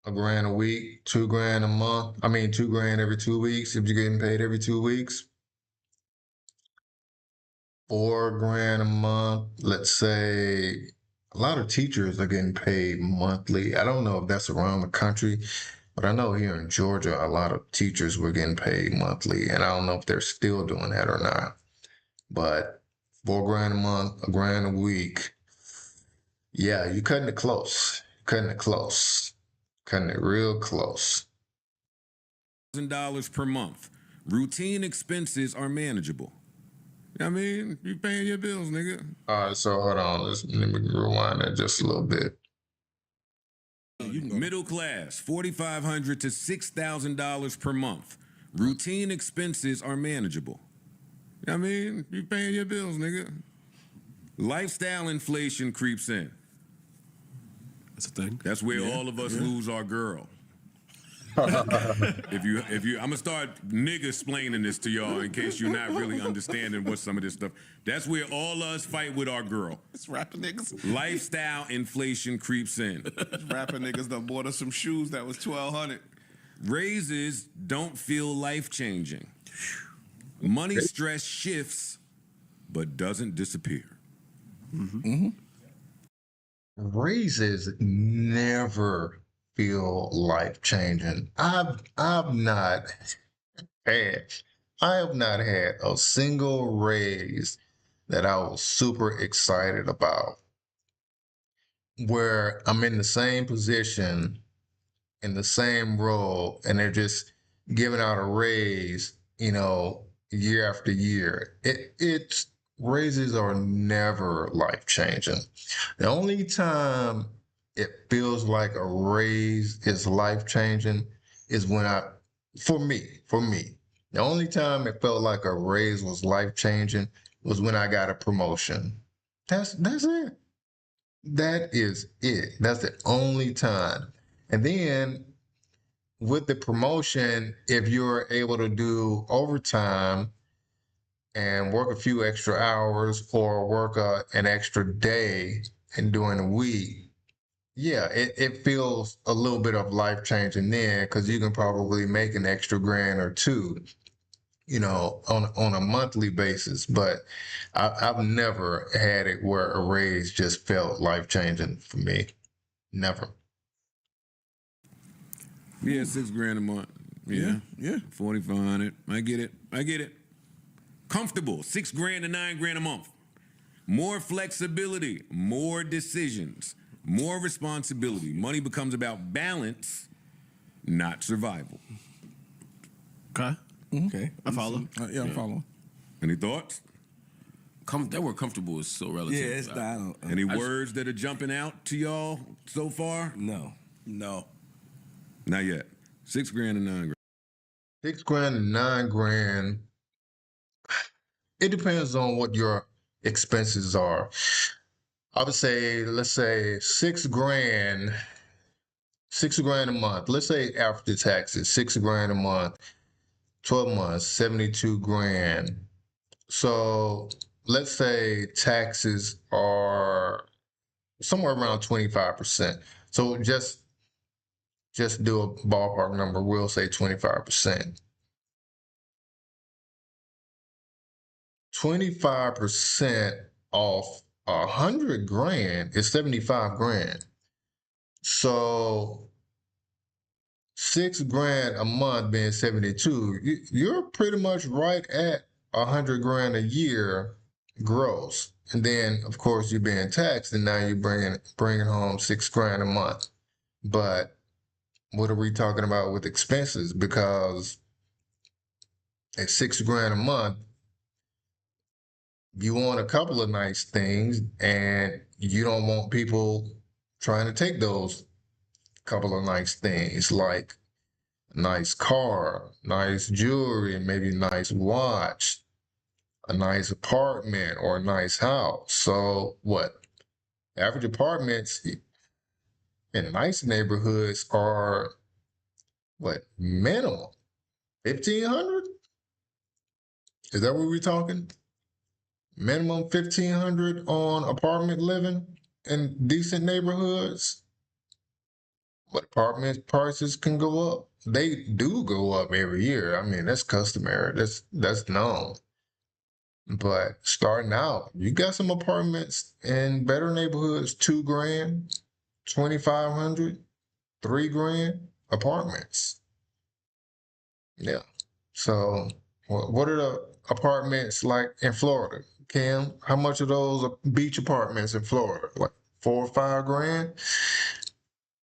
$1,000 a week, $2,000 a month. I mean, $2,000 every 2 weeks if you're getting paid every 2 weeks. $4,000 a month. Let's say a lot of teachers are getting paid monthly. I don't know if that's around the country, but I know here in Georgia, a lot of teachers were getting paid monthly, and I don't know if they're still doing that or not. But $4,000 a month, $1,000 a week. Yeah, you're cutting it close. Cutting it close. Cutting it real close. $1,000 per month. Routine expenses are manageable. I mean, you paying your bills, nigga. All right, so hold on. Let me rewind that just a little bit. Middle class, $4,500 to $6,000 per month. Routine expenses are manageable. I mean, you paying your bills, nigga. Lifestyle inflation creeps in. That's a thing. That's where all of us lose our girl. if you, I'm gonna start nigga explaining this to y'all in case you're not really understanding what some of this stuff. That's where all us fight with our girl. It's rapping niggas. Lifestyle inflation creeps in. Rapping niggas done bought us some shoes that was $1,200. Raises don't feel life changing. Money stress shifts but doesn't disappear. Raises never feel life changing. I have not had a single raise that I was super excited about, where I'm in the same position, in the same role, and they're just giving out a raise, year after year. It's raises are never life changing. The only time it feels like a raise is life changing is when for me, the only time it felt like a raise was life changing was when I got a promotion. That's it. That is it. That's the only time. And then with the promotion, if you're able to do overtime and work a few extra hours or work an extra day and during the week, yeah, it feels a little bit of life changing then, because you can probably make an extra grand or two, on a monthly basis. But I've never had it where a raise just felt life changing for me. Never. Yeah, $6,000 a month. Yeah. 4,500. I get it. Comfortable. $6,000 to $9,000 a month. More flexibility, more decisions, more responsibility. Money becomes about balance, not survival. Okay. Okay. I follow. Yeah, I'm following. Any thoughts? That word comfortable is so relative. Yeah, it's not. Any words that are jumping out to y'all so far? No. Not yet. $6,000 to $9,000. $6,000 to $9,000. It depends on what your expenses are. I would say, let's say $6,000 a month. Let's say after taxes, $6,000 a month, 12 months, $72,000. So let's say taxes are somewhere around 25%. So just do a ballpark number. We'll say 25%. 25% off $100,000 is $75,000. So $6,000 a month being 72, you're pretty much right at $100,000 a year gross. And then of course you're being taxed, and now you're bringing home $6,000 a month. But what are we talking about with expenses? Because at $6,000 a month, you want a couple of nice things, and you don't want people trying to take those couple of nice things, like a nice car, nice jewelry, maybe a nice watch, a nice apartment, or a nice house. So what? Average apartments in nice neighborhoods are minimum? 1,500? Is that what we're talking? Minimum 1,500 on apartment living in decent neighborhoods. But apartment prices can go up. They do go up every year. I mean, that's customary. That's known. But starting out, you got some apartments in better neighborhoods, $2,000, 2,500, $3,000 apartments. Yeah. So what are the apartments like in Florida? Cam, how much of those are beach apartments in Florida? Like $4,000 or $5,000?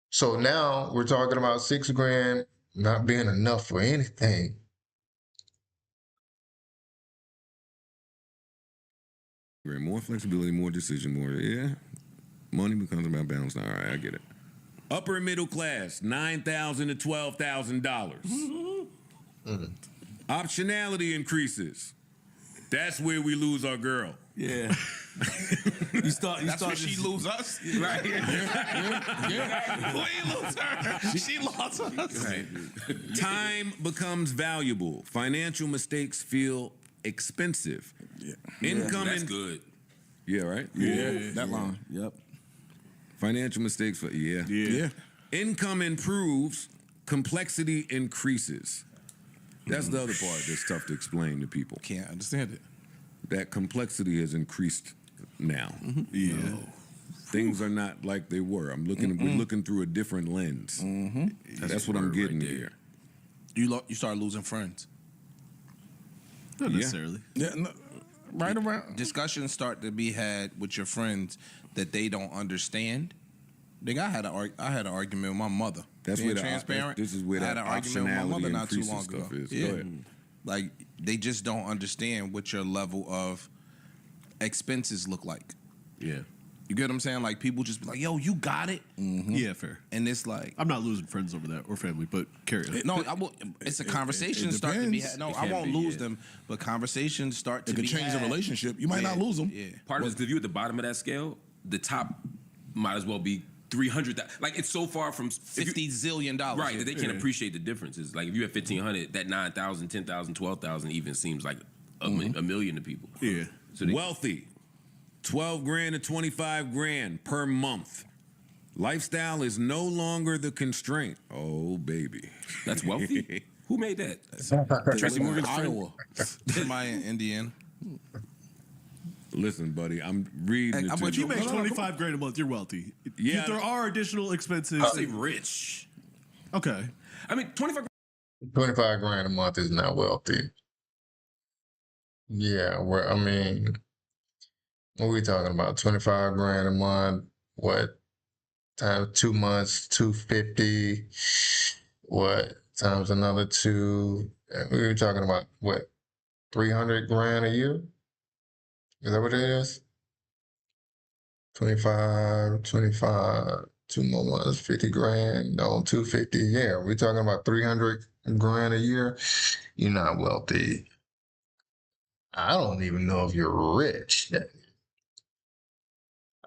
So now we're talking about $6,000 not being enough for anything. More flexibility, more decision, money becomes about balance. All right, I get it. Upper and middle class, $9,000 to $12,000. Optionality increases. That's where we lose our girl. Yeah. That's where she lose us? Right. We lose her. She lost us. Right. Time becomes valuable. Financial mistakes feel expensive. Yeah. Income That's good. Yeah, right? Yeah. That line. Yep. Financial mistakes Yeah. Income improves, complexity increases. That's the other part that's tough to explain to people. Can't understand it. that complexity has increased now. Yeah. Things are not like they were. We're looking through a different lens. That's what I'm getting here. You start losing friends. Not necessarily. Yeah, no, right around. Discussions start to be had with your friends that they don't understand. I had an argument with my mother. That's Being where transparent. This is where I had that an argument with my mother optionality not too increasing long ago. stuff is. Yeah. Go ahead. Like they just don't understand what your level of expenses look like. Yeah. You get what I'm saying? Like people just be like, "Yo, you got it." Yeah, fair. And it's like I'm not losing friends over that or family, but carry on. no, it's a conversation start to be had. No, I won't lose them, but conversations start to It could be change the had. relationship. You might not lose them. Yeah. Part of it is if you're at the bottom of that scale, the top might as well be 300. Like it's so far from $50 zillion, right? That they can't appreciate the differences. Like if you have 1,500, that 9,000, 10,000, 12,000 even seems like a million to people. Yeah. So Wealthy, 12 grand to 25 grand per month. Lifestyle is no longer the constraint. Oh, baby. That's wealthy? Who made that? Tracy Morgan's Iowa. Somebody in Indiana. Listen, buddy, I'm reading it to But you make 25 grand a month, you're wealthy. Yeah. There are additional expenses. I'll say rich. Okay. I mean, 25 $25 grand a month is not wealthy. Yeah, what are we talking about? 25 grand a month, what? Times 2 months, 250. What? Times another 2. We were talking about what? 300 grand a year? Is that what it is? 25, 2 more months, 50 grand, no, 250. Yeah, we're talking about 300 grand a year. You're not wealthy. I don't even know if you're rich.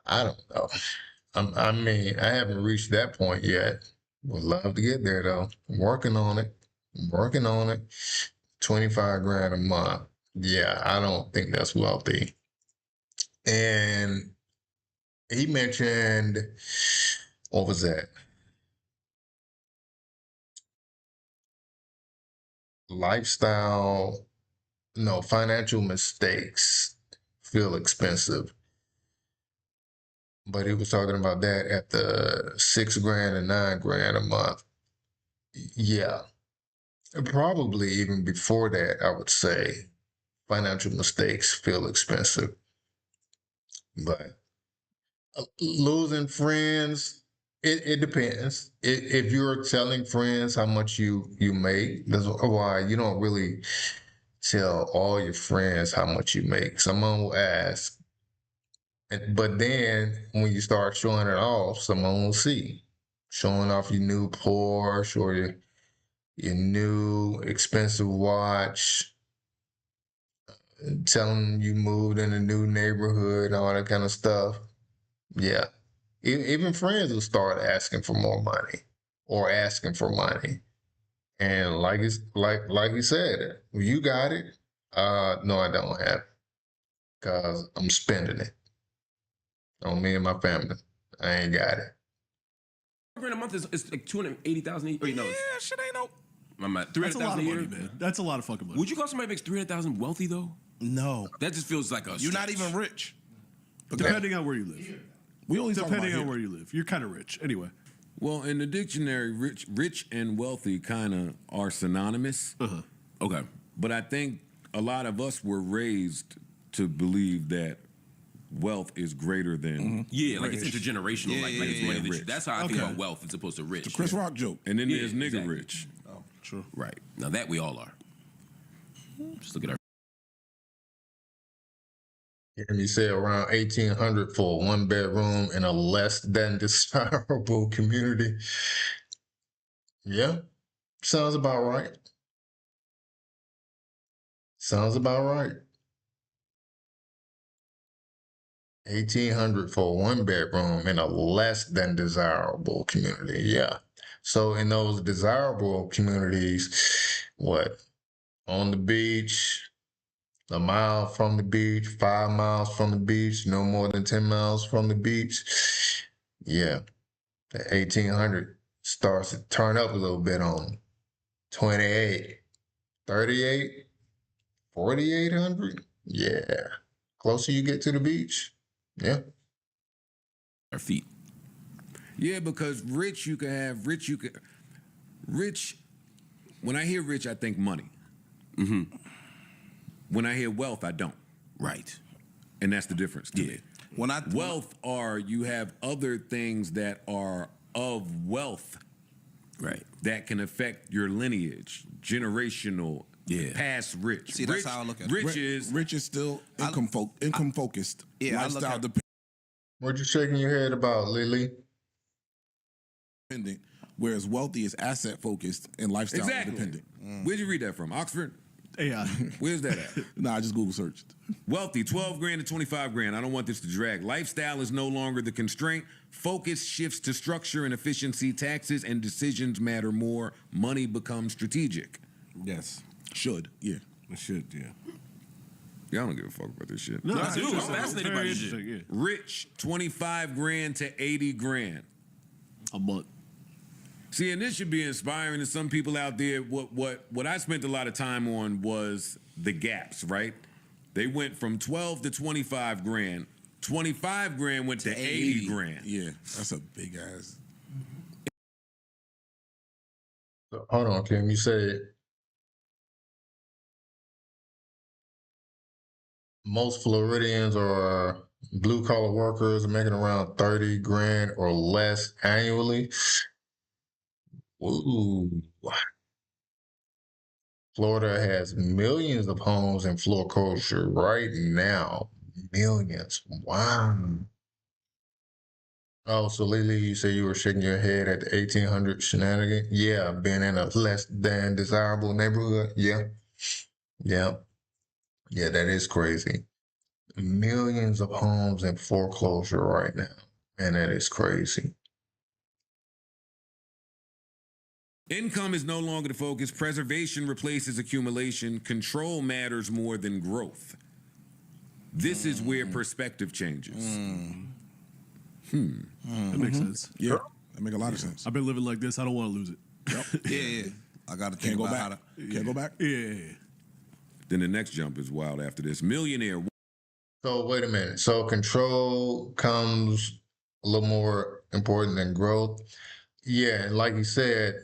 I don't know. I haven't reached that point yet. Would love to get there though. I'm working on it. 25 grand a month. Yeah, I don't think that's wealthy. And he mentioned, what was that? Financial mistakes feel expensive. But he was talking about that at the 6 grand and 9 grand a month. Yeah. Probably even before that, I would say financial mistakes feel expensive. But losing friends, it depends. If you're telling friends how much you make, that's why you don't really tell all your friends how much you make. Someone will ask, but then when you start showing it off, someone will see. Showing off your new Porsche or your new expensive watch, telling them you moved in a new neighborhood, all that kind of stuff. Yeah. Even friends will start asking for more money or asking for money. And like you said, you got it. No, I don't have it because I'm spending it on me and my family. I ain't got it. grand a month is like 280,000. Or, no, Yeah, shit ain't no. I'm at That's a lot 300,000 a of year. money, man. That's a lot of fucking money. Would you call somebody who makes 300,000 wealthy though? No. That just feels like a. You're not stretch. even rich. Depending on where you live. We only talking Depending about on here. where you live. You're kind of rich. Anyway. Well, in the dictionary, rich and wealthy kind of are synonymous. Okay. But I think a lot of us were raised to believe that wealth is greater than Yeah, like it's intergenerational. like it's money that you, rich. that's how I think about wealth as opposed to rich. The Chris Rock joke. And then Yeah, there's nigga exactly. rich. Oh, true. Right. Now that we all are. Just look at our. And you say around 1,800 for a 1-bedroom in a less than desirable community. Yeah, sounds about right. Sounds about right. 1,800 for a 1-bedroom in a less than desirable community. Yeah. So in those desirable communities, what? On the beach, a mile from the beach, 5 miles from the beach, no more than 10 miles from the beach. Yeah, the 1,800 starts to turn up a little bit on 28, 38, 4,800. Yeah. Closer you get to the beach, yeah. Our feet. Yeah, because rich, when I hear rich, I think money. Mm-hmm. When I hear wealth, I don't. Right. And that's the difference to me. Wealth you have other things that are of wealth. Right. That can affect your lineage, generational, past rich. See, that's how I look at it. Rich is still income focused. Yeah, lifestyle What you shaking your head about, Lily? dependent, whereas wealthy is asset focused and lifestyle independent. Where'd you read that from? Oxford? AI. Where's that at? Nah, I just Google searched. Wealthy, 12 grand to 25 grand. I don't want this to drag. Lifestyle is no longer the constraint. Focus shifts to structure and efficiency. Taxes and decisions matter more. Money becomes strategic. Yes. Should. Yeah. It should, yeah. Y'all don't give a fuck about this shit. No, I do. I'm fascinated by this shit. Yeah. Rich, 25 grand to 80 grand. A month. See, and this should be inspiring to some people out there. What I spent a lot of time on was the gaps, right? They went from 12 to 25 grand. 25 grand went to 80 grand. Yeah, that's a big ass. Hold on, Kim. You said most Floridians or blue collar workers are making around 30 grand or less annually. Ooh. Florida has millions of homes in foreclosure right now. Millions. Wow. Oh, so Lily, you say you were shaking your head at the 1800 shenanigan? Yeah, being in a less than desirable neighborhood. Yeah. Yeah. Yeah, that is crazy. Millions of homes in foreclosure right now. And that is crazy. Income is no longer the focus. Preservation replaces accumulation. Control matters more than growth. This is where perspective changes. That makes sense. Yeah, that make a lot of sense. I've been living like this. I don't want to lose it. Yeah. I got to think Can't go about back. how to. Can't go back. Yeah. Then the next jump is wild after this. Millionaire. So wait a minute. So control comes a little more important than growth. Yeah, and like you said,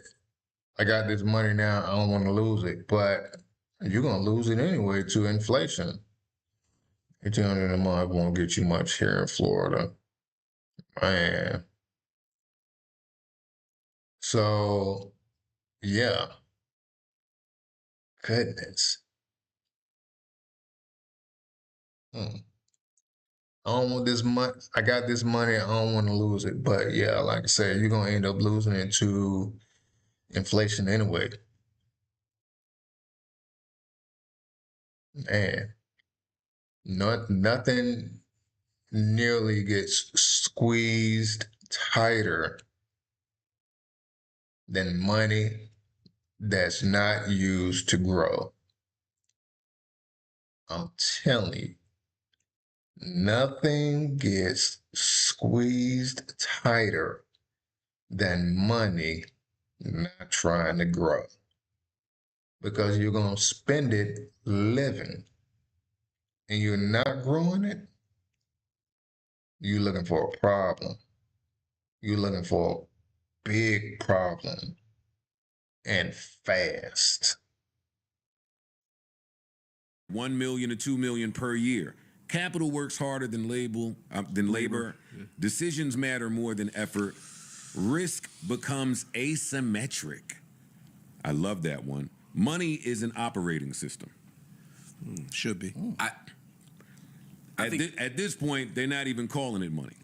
I got this money now. I don't want to lose it, but you're gonna lose it anyway to inflation. $1,800 a month won't get you much here in Florida, man. So, yeah. Goodness. I don't want this money. I got this money. I don't want to lose it. But yeah, like I said, you're gonna end up losing it to inflation anyway. Man, nothing nearly gets squeezed tighter than money that's not used to grow. I'm telling you. Nothing gets squeezed tighter than money not trying to grow. Because you're going to spend it living and you're not growing it, you're looking for a problem. You're looking for a big problem and fast. 1 million to 2 million per year. Capital works harder than labor. Decisions matter more than effort. Risk becomes asymmetric. I love that one. Money is an operating system. Should be. At this point, they're not even calling it money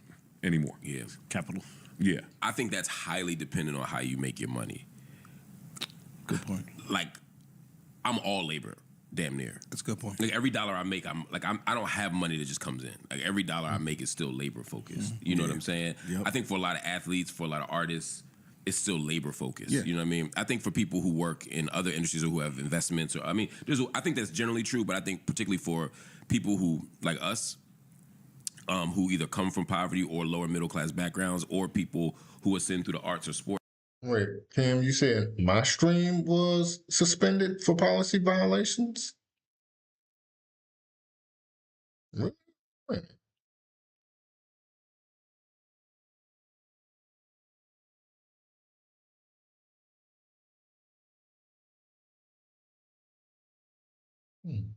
anymore. Yeah. Capital. Yeah. I think that's highly dependent on how you make your money. Good point. Like, I'm all labor. Damn near. That's a good point. Like every dollar I make, I don't have money that just comes in. Like every dollar I make is still labor focused. You know what I'm saying? Yep. I think for a lot of athletes, for a lot of artists, it's still labor focused. Yeah. You know what I mean? I think for people who work in other industries or who have investments, I think that's generally true. But I think particularly for people who like us, who either come from poverty or lower middle class backgrounds, or people who ascend through the arts or sports. Wait, Kim, you said my stream was suspended for policy violations? Really? Hmm.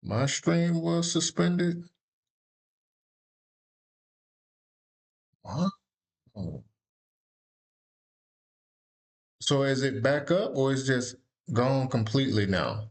My stream was suspended. Wow. So is it back up or is just gone completely now?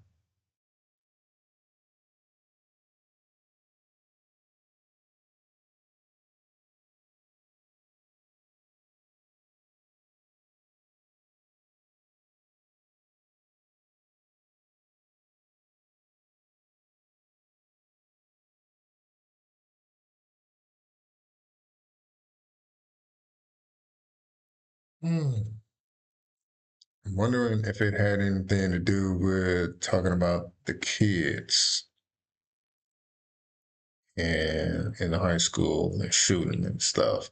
Hmm. I'm wondering if it had anything to do with talking about the kids and in the high school and shooting and stuff.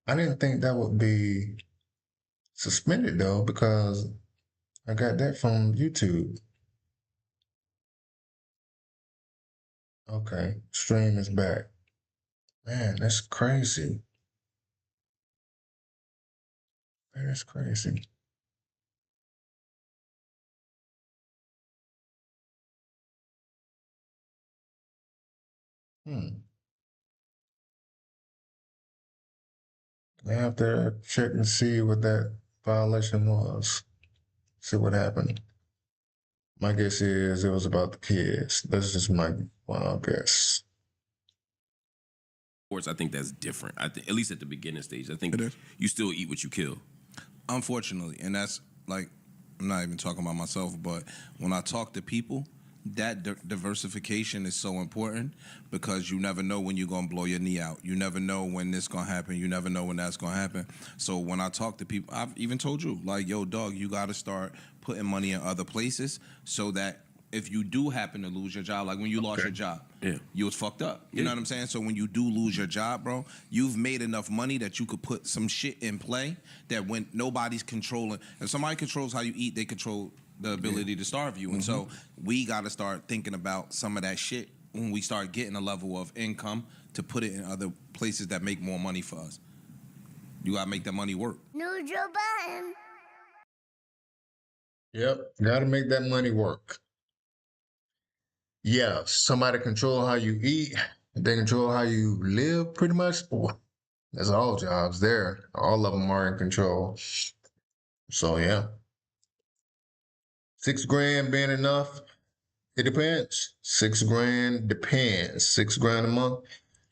I didn't think that would be suspended though, because I got that from YouTube. Okay, stream is back. Man, that's crazy. Man, that's crazy. Hmm. I have to check and see what that violation was. See what happened. My guess is it was about the kids. That's just my wild guess. Sports, I think that's different. I think, at least at the beginning stage, I think you still eat what you kill. Unfortunately, and that's like, I'm not even talking about myself, but when I talk to people, that diversification is so important because you never know when you're going to blow your knee out. You never know when this going to happen. You never know when that's going to happen. So when I talk to people, I've even told you, like, yo, dog, you got to start putting money in other places so that if you do happen to lose your job, like when you lost your job, you was fucked up. You know what I'm saying? So when you do lose your job, bro, you've made enough money that you could put some shit in play that when nobody's controlling, if somebody controls how you eat, they control the ability to starve you. And so we got to start thinking about some of that shit when we start getting a level of income to put it in other places that make more money for us. You got to make that money work. New Joe Biden. Yep, gotta make that money work. Yeah, somebody control how you eat, they control how you live pretty much. That's all jobs there. All of them are in control. So yeah. 6 grand being enough? It depends. 6 grand depends. 6 grand a month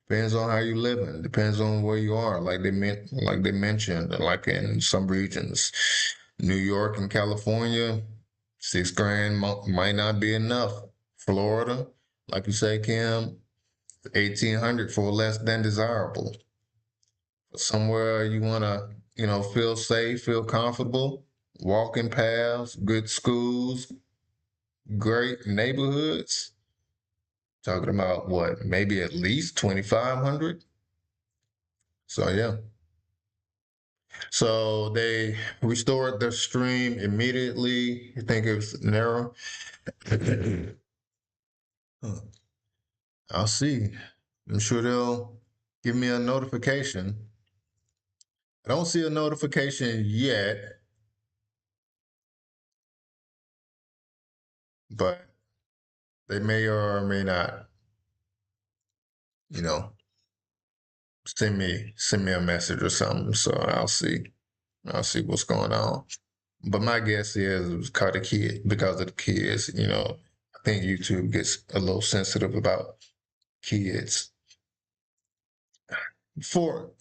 depends on how you living. Depends on where you are. Like they mentioned, like in some regions, New York and California, 6 grand might not be enough. Florida, like you say, Kim, 1,800 for less than desirable. Somewhere you want to, feel safe, feel comfortable, walking paths, good schools, great neighborhoods. Talking about what, maybe at least 2,500. So yeah. So they restored their stream immediately. You think it was narrow? I'll see. I'm sure they'll give me a notification. I don't see a notification yet, but they may or may not, send me a message or something. So I'll see. I'll see what's going on. But my guess is it was caught a kid because of the kids. I think YouTube gets a little sensitive about kids for,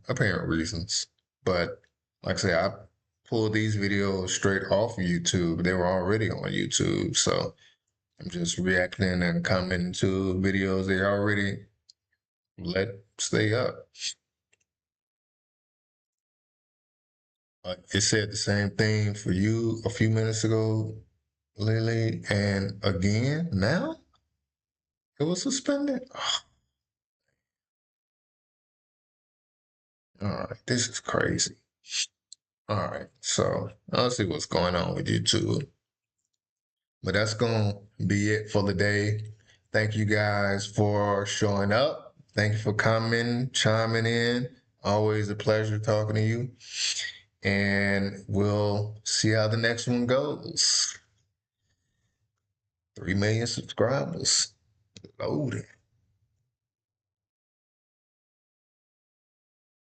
apparent reasons. But like I say, I pulled these videos straight off YouTube. They were already on YouTube. So I'm just reacting and commenting to videos they already let stay up. It said the same thing for you a few minutes ago, Lily, and again now it was suspended. All right, this is crazy. All right, so I'll see what's going on with YouTube. But that's going to be it for the day. Thank you guys for showing up. Thank you for coming, chiming in. Always a pleasure talking to you. And we'll see how the next one goes. 3 million subscribers. Loaded.